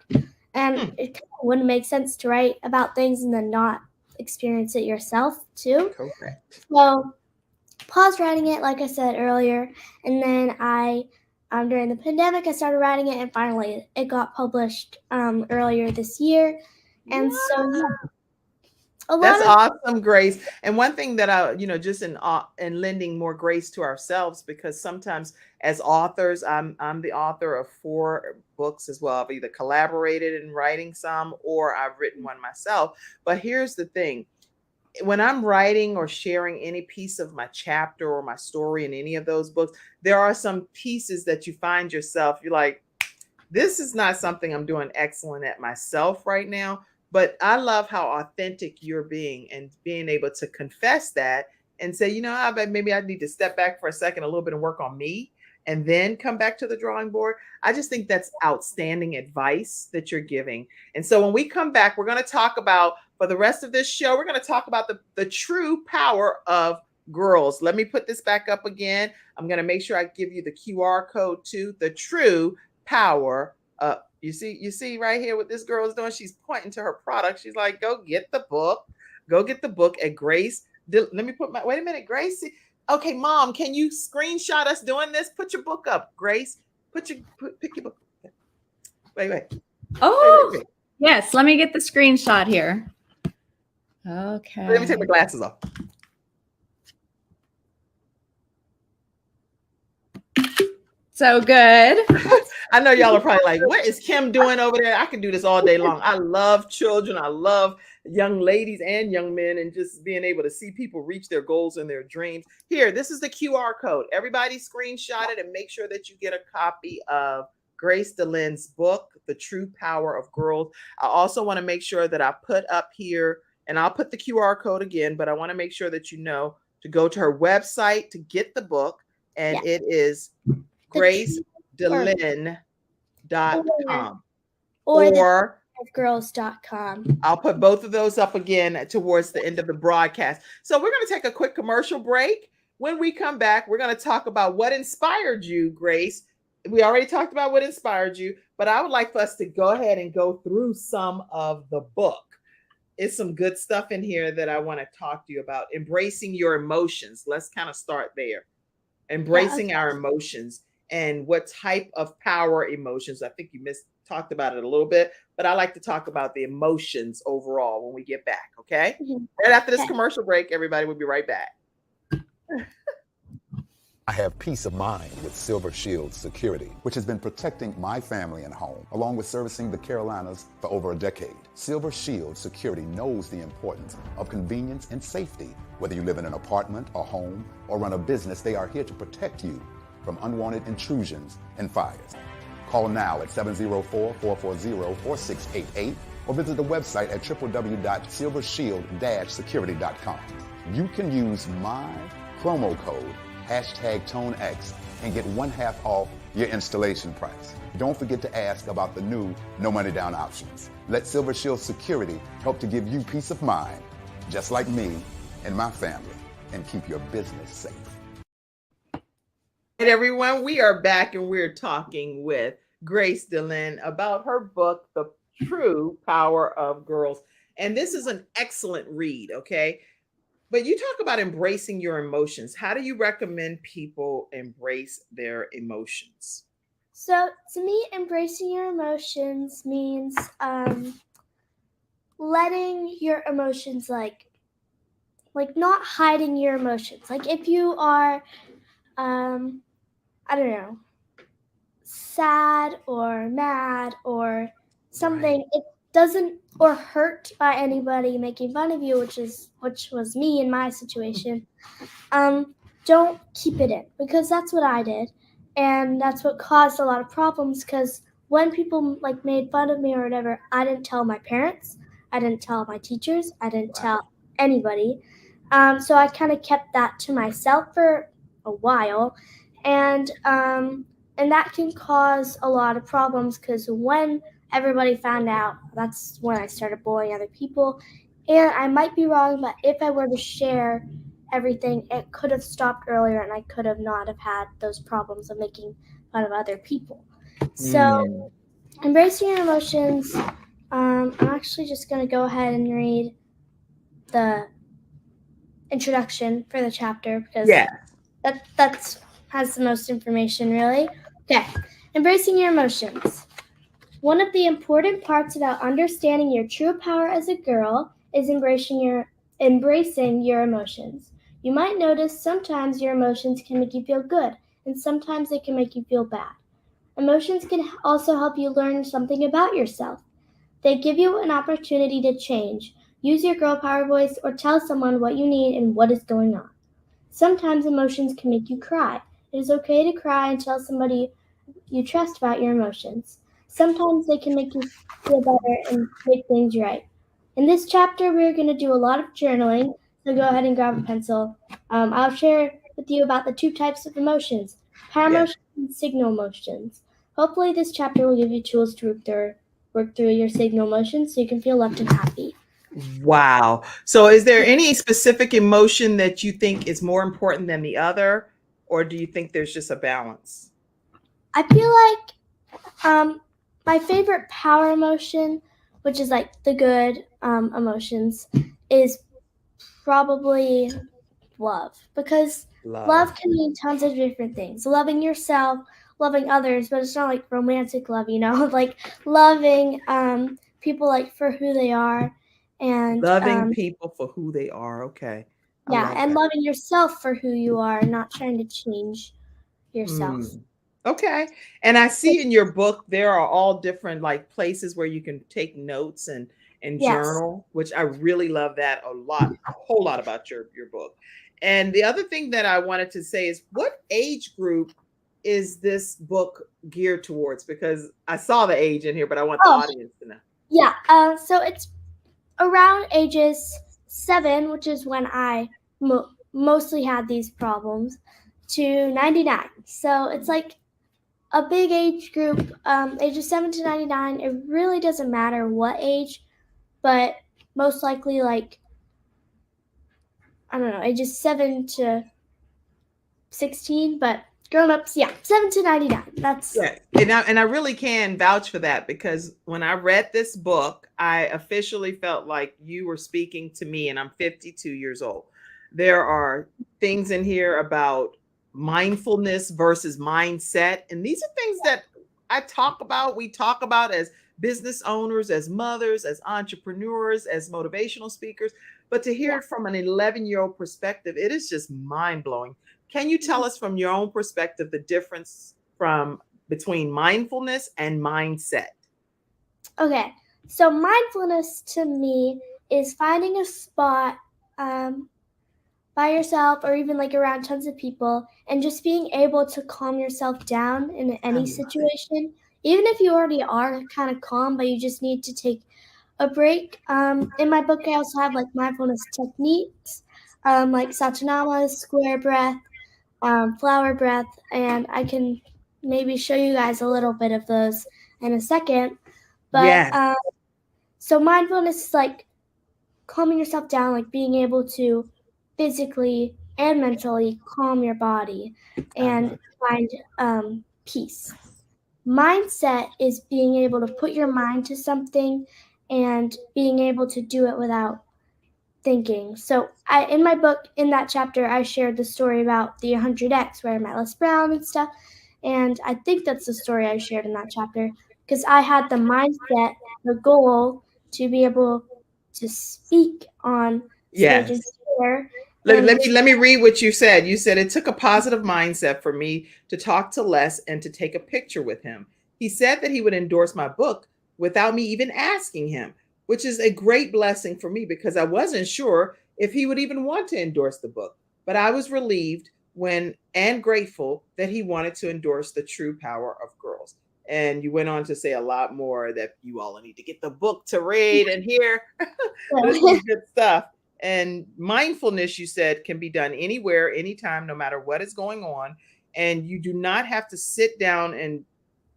And it kind of wouldn't make sense to write about things and then not experience it yourself too. Correct. So paused writing it, like I said earlier. And then during the pandemic, I started writing it, and finally it got published earlier this year. And so, yeah. That's awesome, Grace. And one thing that I, just in lending more grace to ourselves, because sometimes as authors, I'm the author of 4 books as well. I've either collaborated in writing some or I've written one myself. But here's the thing. When I'm writing or sharing any piece of my chapter or my story in any of those books, there are some pieces that you find yourself, you're like, this is not something I'm doing excellent at myself right now. But I love how authentic you're being and being able to confess that and say, I bet maybe I need to step back for a second, a little bit, and work on me and then come back to the drawing board. I just think that's outstanding advice that you're giving. And so when we come back, we're going to talk about, for the rest of this show, we're going to talk about the true power of girls. Let me put this back up again. I'm going to make sure I give you the QR code too. The true power of, you see right here what this girl is doing. She's pointing to her product. She's like, go get the book. Go get the book at Grace. Let me put wait a minute, Grace. Okay, Mom, can you screenshot us doing this? Put your book up, Grace. Pick your book. Wait. Oh, wait. Yes. Let me get the screenshot here. Okay. Let me take my glasses off. So good. I know y'all are probably like, what is Kim doing over there? I can do this all day long. I love children. I love young ladies and young men, and just being able to see people reach their goals and their dreams. Here, this is the QR code. Everybody screenshot it and make sure that you get a copy of Grace DeLYNNE's book, The True Power of Girls. I also want to make sure that I put up here, and I'll put the QR code again, but I want to make sure that you know to go to her website to get the book, and it is GraceDeLYNNE.com or girls.com. I'll put both of those up again towards the end of the broadcast. So we're going to take a quick commercial break. When we come back, we're going to talk about what inspired you, Grace. We already talked about what inspired you, but I would like for us to go ahead and go through some of the book. It's some good stuff in here that I want to talk to you about. Embracing your emotions. Let's kind of start there. Embracing our emotions. And what type of power emotions. I think you talked about it a little bit, but I like to talk about the emotions overall when we get back, okay? Right after this commercial break, everybody, will be right back. I have peace of mind with Silver Shield Security, which has been protecting my family and home, along with servicing the Carolinas for over a decade. Silver Shield Security knows the importance of convenience and safety. Whether you live in an apartment or home or run a business, they are here to protect you from unwanted intrusions and fires. Call now at 704-440-4688 or visit the website at www.silvershield-security.com. You can use my promo code #ToneX and get 1/2 off your installation price. Don't forget to ask about the new no money down options. Let Silver Shield Security help to give you peace of mind, just like me and my family, and keep your business safe. And everyone, we are back and we're talking with Grace DeLYNNE about her book, The True Power of Girls. And this is an excellent read, okay? But you talk about embracing your emotions. How do you recommend people embrace their emotions? So to me, embracing your emotions means letting your emotions like not hiding your emotions. Like if you are I don't know, sad or mad or something, Right. it doesn't, or hurt by anybody making fun of you, which was me in my situation. Don't keep it in, because that's what I did, and that's what caused a lot of problems. Because when people like made fun of me or whatever, I didn't tell my parents, I didn't tell my teachers, I didn't tell anybody. So I kind of kept that to myself for a while, and that can cause a lot of problems, because when everybody found out, that's when I started bullying other people. And I might be wrong, but if I were to share everything, it could have stopped earlier, and I could have not have had those problems of making fun of other people. So embracing your emotions, I'm actually just going to go ahead and read the introduction for the chapter, because Yeah. that's has the most information, really. Okay, embracing your emotions. One of the important parts about understanding your true power as a girl is embracing your emotions. You might notice sometimes your emotions can make you feel good, and sometimes they can make you feel bad. Emotions can also help you learn something about yourself. They give you an opportunity to change, use your girl power voice, or tell someone what you need and what is going on. Sometimes emotions can make you cry. It is okay to cry and tell somebody you trust about your emotions. Sometimes they can make you feel better and make things right. In this chapter, we're going to do a lot of journaling, so go ahead and grab a pencil. I'll share with you about the two types of emotions, power emotions and signal emotions. Hopefully, this chapter will give you tools to work through your signal emotions so you can feel loved and happy. Wow. So is there any specific emotion that you think is more important than the other, or do you think there's just a balance? I feel like my favorite power emotion, which is like the good emotions, is probably love, because love can mean tons of different things. Loving yourself, loving others, but it's not like romantic love, like loving people like for who they are, and Loving people for who they are. Okay. I yeah, love and that. loving yourself for who you are, not trying to change yourself. Okay. And I see in your book there are all different like places where you can take notes and Yes. journal, which I really love that a whole lot about your book. And the other thing that I wanted to say is, what age group is this book geared towards? Because I saw the age in here, but I want the Oh, audience to know. yeah. So it's around ages 7, which is when I mostly had these problems, to 99. So it's like a big age group, ages 7 to 99. It really doesn't matter what age, but most likely, like, I don't know, ages 7 to 16, but grown-ups, yeah, 7 to 99. That's Yeah, and I really can vouch for that, because when I read this book, I officially felt like you were speaking to me, and I'm 52 years old. There are things in here about mindfulness versus mindset, and these are things that we talk about as business owners, as mothers, as entrepreneurs, as motivational speakers, but to hear yeah. it from an 11-year-old perspective, it is just mind-blowing. Can you tell us from your own perspective the difference between mindfulness and mindset? Okay, so mindfulness to me is finding a spot by yourself, or even like around tons of people, and just being able to calm yourself down in I any love it. situation, even if you already are kind of calm, but you just need to take a break. In my book, I also have like mindfulness techniques, like Satyanama's square breath, flower breath, and I can maybe show you guys a little bit of those in a second. But Yes. so mindfulness is like calming yourself down, like being able to physically and mentally calm your body and find peace. Mindset is being able to put your mind to something and being able to do it without thinking. So in my book, in that chapter, I shared the story about the 100X where I met Les Brown and stuff. And I think that's the story I shared in that chapter because I had the mindset, the goal to be able to speak on stage and Yes. share. Let me read what you said. You said it took a positive mindset for me to talk to Les and to take a picture with him. He said that he would endorse my book without me even asking him, which is a great blessing for me because I wasn't sure if he would even want to endorse the book. But I was relieved when and grateful that he wanted to endorse the true power of girls. And you went on to say a lot more that you all need to get the book to read and hear. This is good stuff. And mindfulness, you said, can be done anywhere, anytime, no matter what is going on. And you do not have to sit down and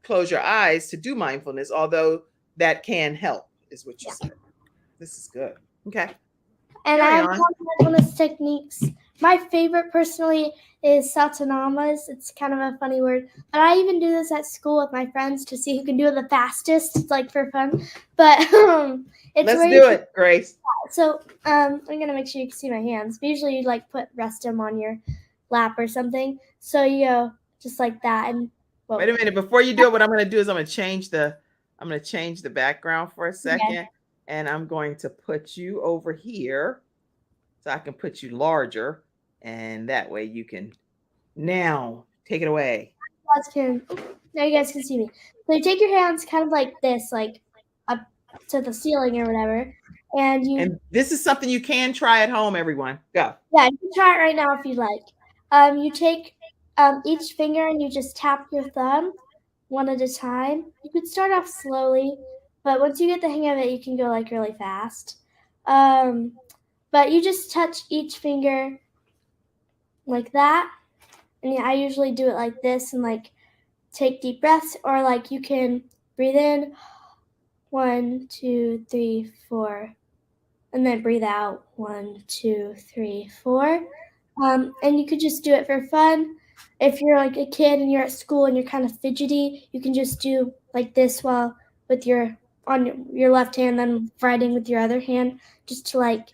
close your eyes to do mindfulness, although that can help, is what you said. This is good. Okay. And Carry I have on. mindfulness techniques. My favorite personally is Satyanama's. It's kind of a funny word, but I even do this at school with my friends to see who can do it the fastest. It's like for fun, but it's Let's where do it, Grace. So I'm gonna make sure you can see my hands. But usually you like rest them on your lap or something. So you go just like that. And whoa. Wait a minute. Before you do it, what I'm going to do is I'm going to change the background for a second, and I'm going to put you over here so I can put you larger, and that way you can now take it away. Now you guys can see me. So you take your hands kind of like this, like up to the ceiling or whatever, And this is something you can try at home, everyone. Go. Yeah, you can try it right now if you like. You take each finger and you just tap your thumb one at a time. You could start off slowly, but once you get the hang of it, you can go like really fast. But you just touch each finger like that, and I usually do it like this and like take deep breaths, or like you can breathe in 1, 2, 3, 4, and then breathe out 1, 2, 3, 4. And you could just do it for fun. If you're like a kid and you're at school and you're kind of fidgety, you can just do like this while with on your left hand, then writing with your other hand, just to like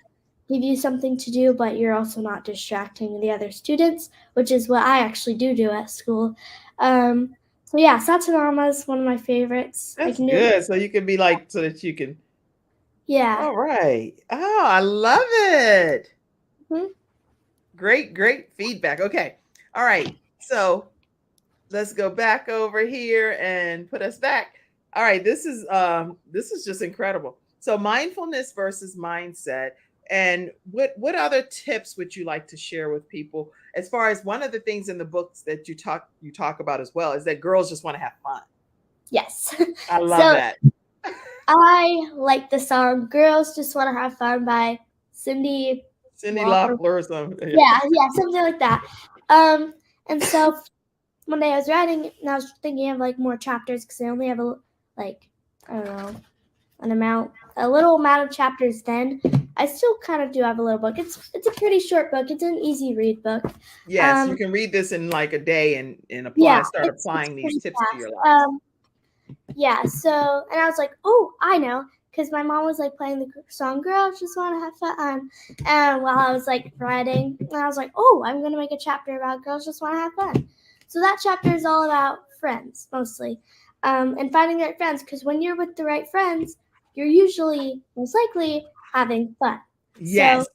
give you something to do, but you're also not distracting the other students, which is what I actually do at school. So yeah, Satyanama is one of my favorites. That's good. So you can be like, so that you can. Yeah. All right. Oh, I love it. Mm-hmm. Great feedback. Okay. All right. So let's go back over here and put us back. All right. This is just incredible. So mindfulness versus mindset. And what other tips would you like to share with people? As far as one of the things in the books that you talk about as well is that girls just want to have fun. Yes. I love that. I like the song "Girls Just Want to Have Fun" by Cindy Lauper or something. Yeah, something like that. And so one day I was writing, and I was thinking of like more chapters because I only have a little amount of chapters. Then I still kind of do have a little book. It's a pretty short book. It's an easy read book. Yes, you can read this in like a day and applying these tips to your life. Yeah. So, and I was like, oh, I know. Because my mom was like playing the song "Girls Just Want to Have Fun," and while I was like writing, and I was like, "Oh, I'm gonna make a chapter about girls just want to have fun." So that chapter is all about friends mostly, and finding the right friends. Because when you're with the right friends, you're usually most likely having fun. Yes.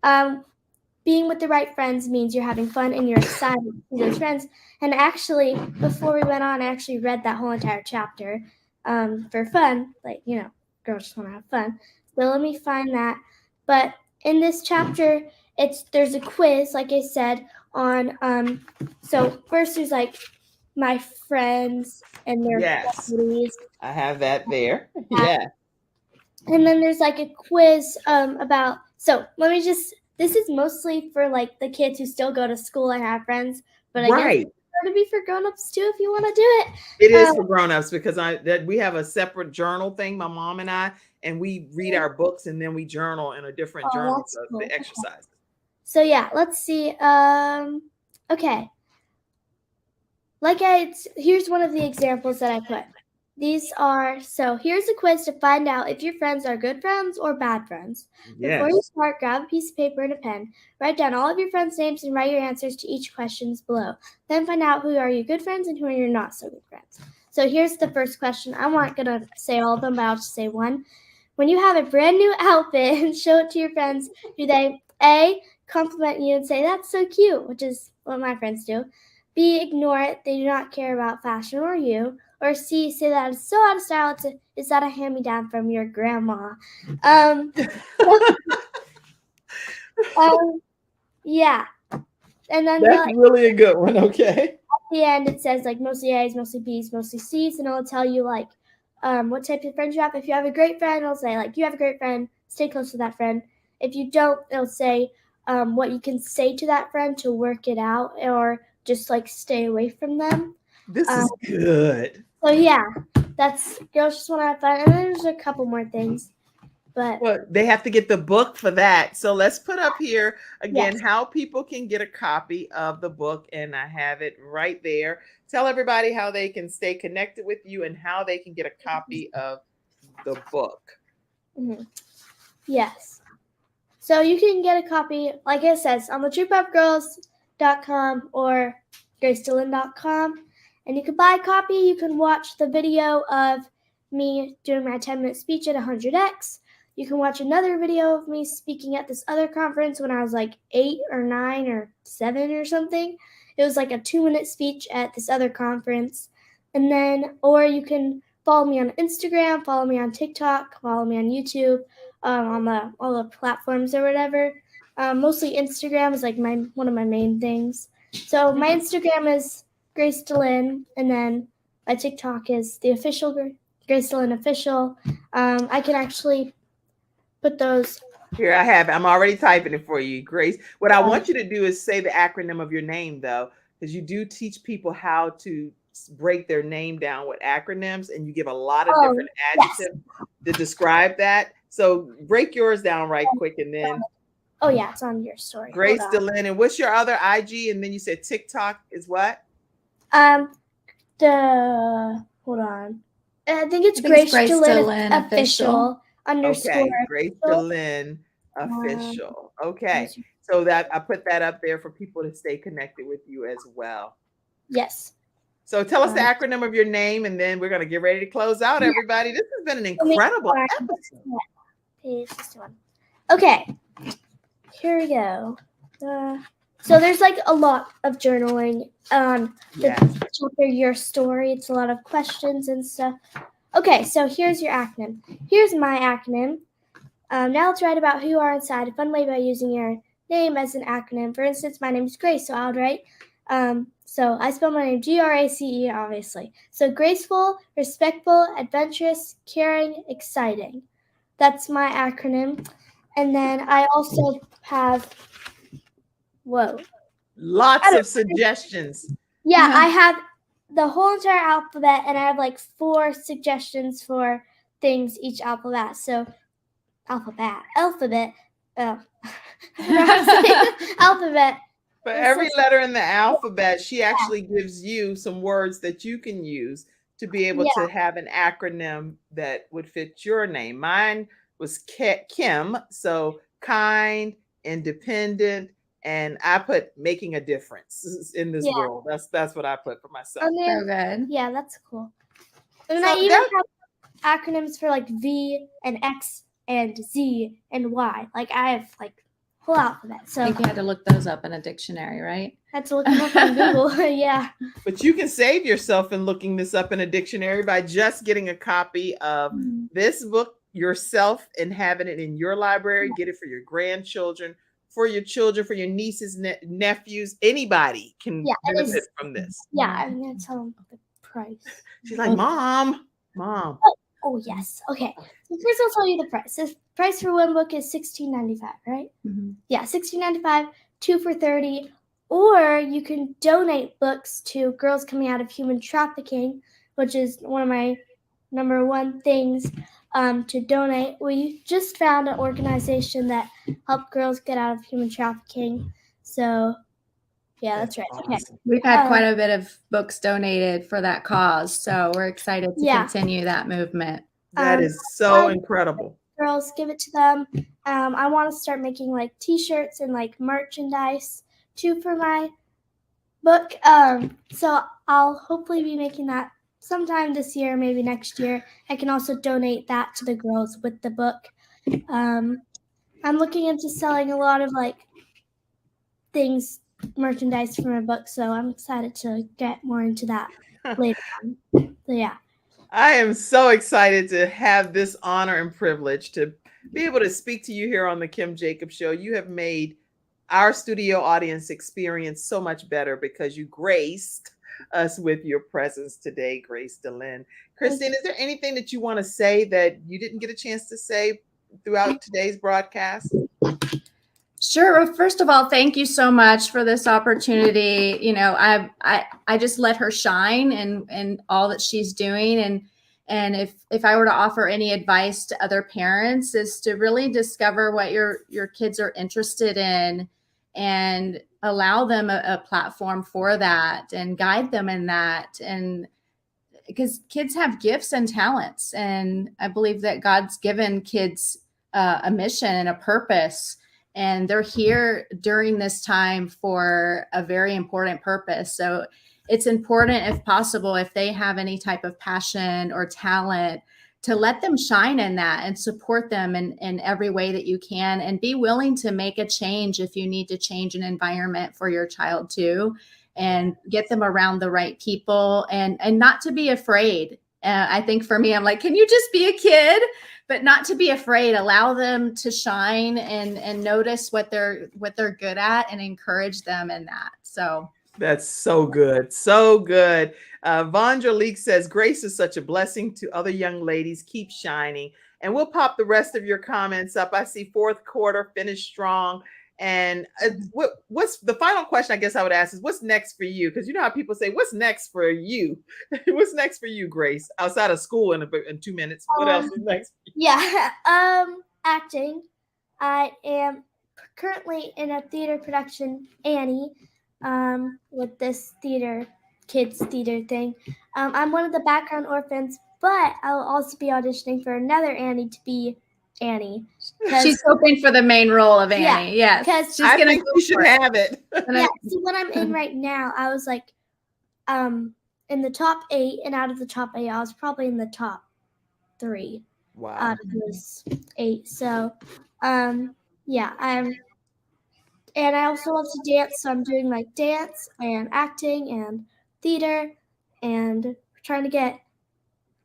So, being with the right friends means you're having fun and you're excited to see those friends. And actually, before we went on, I actually read that whole entire chapter for fun, like girls just want to have fun. So let me find that. But in this chapter, there's a quiz, like I said, on so first there's like my friends and their Yes, qualities. I have that there. Yeah. And then there's like a quiz about, so let me just, this is mostly for like the kids who still go to school and have friends, but I guess Right. it's going to be for grown-ups too if you want to do it. It is for grown-ups because we have a separate journal thing, my mom and I, and we read our books and then we journal in a different journal that's of cool. the exercises. So yeah, let's see. Okay. Here's one of the examples that I put. Here's a quiz to find out if your friends are good friends or bad friends. Yes. Before you start, grab a piece of paper and a pen. Write down all of your friends' names and write your answers to each questions below. Then find out who are your good friends and who are your not so good friends. So here's the first question. I'm not going to say all of them, but I'll just say one. When you have a brand new outfit and show it to your friends, do they A, compliment you and say, that's so cute, which is what my friends do. B, ignore it. They do not care about fashion or you. Or C, say that it's so out of style. Is that a hand-me-down from your grandma? Yeah. And then that's really a good one. Okay. At the end, it says like mostly A's, mostly B's, mostly C's, and it'll tell you like what type of friends you have. If you have a great friend, it'll say like you have a great friend. Stay close to that friend. If you don't, it'll say what you can say to that friend to work it out, or just like stay away from them. This is good. So yeah, that's girls just want to have fun, and then there's a couple more things, but well, they have to get the book for that. So let's put up here again yes. how people can get a copy of the book, and I have it right there. Tell everybody how they can stay connected with you and how they can get a copy of the book. Mm-hmm. Yes. So you can get a copy, like it says, on the TruePopGirls.com or GraceDeLYNNE.com. And you can buy a copy. You can watch the video of me doing my 10-minute speech at 100X. You can watch another video of me speaking at this other conference when I was like 8 or 9 or 7 or something. It was like a 2-minute speech at this other conference. And then, or you can follow me on Instagram, follow me on TikTok, follow me on YouTube, on all the platforms or whatever. Mostly Instagram is like one of my main things. So my Instagram is Grace DeLYNNE, and then my TikTok is the official Grace DeLYNNE official. I can actually put those. Here I have it. I'm already typing it for you, Grace. What I want you to do is say the acronym of your name, though, because you do teach people how to break their name down with acronyms, and you give a lot of different adjectives to describe that. So break yours down right quick, and then. Oh yeah, it's on your story. Grace DeLYNNE. And what's your other IG? And then you said TikTok is what? Hold on. I think it's Grace DeLYNNE official underscore. Okay, Grace DeLYNNE official. Okay, so that I put that up there for people to stay connected with you as well. Yes. So tell us the acronym of your name, and then we're going to get ready to close out, everybody. This has been an incredible episode. Okay, here we go. So there's like a lot of journaling on the chapter Your Story. It's a lot of questions and stuff. Okay, so here's your acronym. Here's my acronym. Now let's write about who you are inside. A fun way by using your name as an acronym. For instance, my name is Grace, so I would write, so I spell my name Grace, obviously. So graceful, respectful, adventurous, caring, exciting. That's my acronym. And then I also have, lots of suggestions. Yeah, I have the whole entire alphabet, and I have like 4 suggestions for things each alphabet. So alphabet. Alphabet. For every letter in the alphabet, she actually gives you some words that you can use to be able to have an acronym that would fit your name. Mine was Kim, so kind, independent, and I put making a difference in this world. That's what I put for myself. So good. Yeah, that's cool. And I even have acronyms for like V and X and Z and Y. Like I have like whole alphabet. So I think you had to look those up in a dictionary, right? I had to look them up on Google. Yeah. But you can save yourself in looking this up in a dictionary by just getting a copy of this book yourself and having it in your library. Get it for your grandchildren, for your children, for your nieces, nephews. Anybody can benefit from this. Yeah, I'm gonna tell them the price. She's like, Mom. Oh yes. Okay. So first I'll tell you the price. The price for one book is $16.95, right? Mm-hmm. Yeah, $16.95, 2 for $30. Or you can donate books to Girls Coming Out of Human Trafficking, which is one of my number one things to donate. We just found an organization that helped girls get out of human trafficking. So, yeah, that's right. Okay. We've had quite a bit of books donated for that cause, so we're excited to continue that movement. That is so incredible. Girls, give it to them. I want to start making like T-shirts and like merchandise too for my book. So I'll hopefully be making that sometime this year, maybe next year. I can also donate that to the girls with the book. I'm looking into selling a lot of like merchandise for my book, so I'm excited to get more into that later on. So yeah. I am so excited to have this honor and privilege to be able to speak to you here on the Kim Jacobs Show. You have made our studio audience experience so much better because you graced us with your presence today, Grace DeLYNNE. Christine, is there anything that you want to say that you didn't get a chance to say throughout today's broadcast? Sure. Well, first of all, thank you so much for this opportunity. You know, I just let her shine and all that she's doing. And if I were to offer any advice to other parents, is to really discover what your kids are interested in and allow them a platform for that and guide them in that. And because kids have gifts and talents, and I believe that God's given kids a mission and a purpose, and they're here during this time for a very important purpose. So it's important, if possible, if they have any type of passion or talent, to let them shine in that and support them in every way that you can, and be willing to make a change if you need to change an environment for your child too, and get them around the right people, and not to be afraid. I think for me, I'm like, can you just be a kid? But not to be afraid. Allow them to shine and notice what they're good at, and encourage them in that. So that's so good. So good. Vondra Leek says, Grace is such a blessing to other young ladies. Keep shining. And we'll pop the rest of your comments up. I see fourth quarter finished strong. And what's the final question I guess I would ask is, what's next for you? Because you know how people say, what's next for you? What's next for you, Grace? Outside of school in 2 minutes. What else is next for you? Yeah. Acting. I am currently in a theater production, Annie, with this kids theater thing. I'm one of the background orphans, but I'll also be auditioning for another Annie to be Annie. She's hoping for the main role of Annie. Yeah, yes. I think you should have it. Yeah, see, what I'm in right now, I was like in the top 8, and out of the top 8, I was probably in the top 3. Wow. Out of those 8. So yeah, and I also love to dance, so I'm doing like dance and acting and theater, and trying to get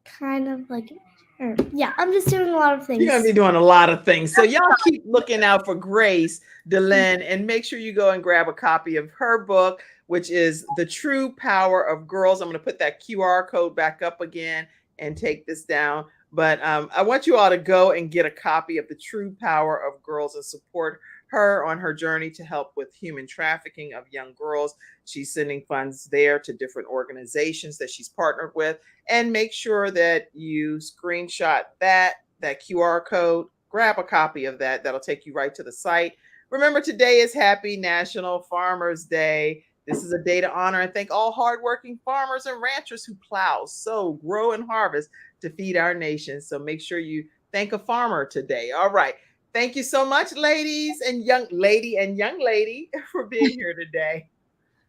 kind of like, I'm just doing a lot of things. You're going to be doing a lot of things. So y'all keep looking out for Grace DeLYNNE, and make sure you go and grab a copy of her book, which is The True Power of Girls. I'm going to put that QR code back up again and take this down. But I want you all to go and get a copy of The True Power of Girls and support her on her journey to help with human trafficking of young girls. She's sending funds there to different organizations that she's partnered with. And make sure that you screenshot that QR code, grab a copy of that. That'll take you right to the site. Remember, today is Happy National Farmers Day. This is a day to honor and thank all hardworking farmers and ranchers who plow, sow, grow, and harvest to feed our nation. So make sure you thank a farmer today. All right. Thank you so much, ladies and young lady, for being here today.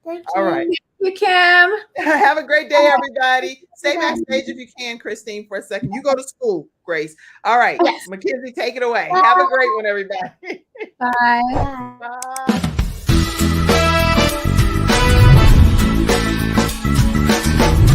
Thank you. All right. Thank you, Kim. Have a great day, everybody. Stay backstage if you can, Christine, for a second. You go to school, Grace. All right. Yes. Mackenzie, take it away. Have a great one, everybody. Bye. Bye.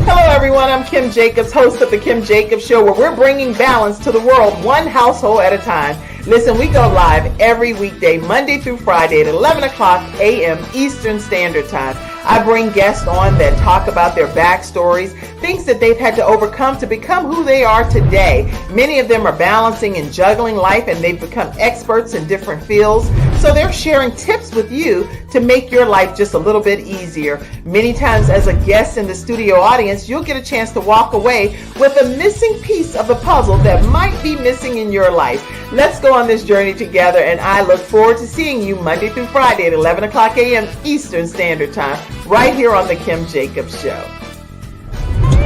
Hello, everyone. I'm Kim Jacobs, host of The Kim Jacobs Show, where we're bringing balance to the world, one household at a time. Listen, we go live every weekday, Monday through Friday at 11 o'clock a.m. Eastern Standard Time. I bring guests on that talk about their backstories, things that they've had to overcome to become who they are today. Many of them are balancing and juggling life, and they've become experts in different fields. So they're sharing tips with you to make your life just a little bit easier. Many times as a guest in the studio audience, you'll get a chance to walk away with a missing piece of the puzzle that might be missing in your life. Let's go on this journey together, and I look forward to seeing you Monday through Friday at 11 o'clock a.m. Eastern Standard Time, right here on The Kim Jacobs Show.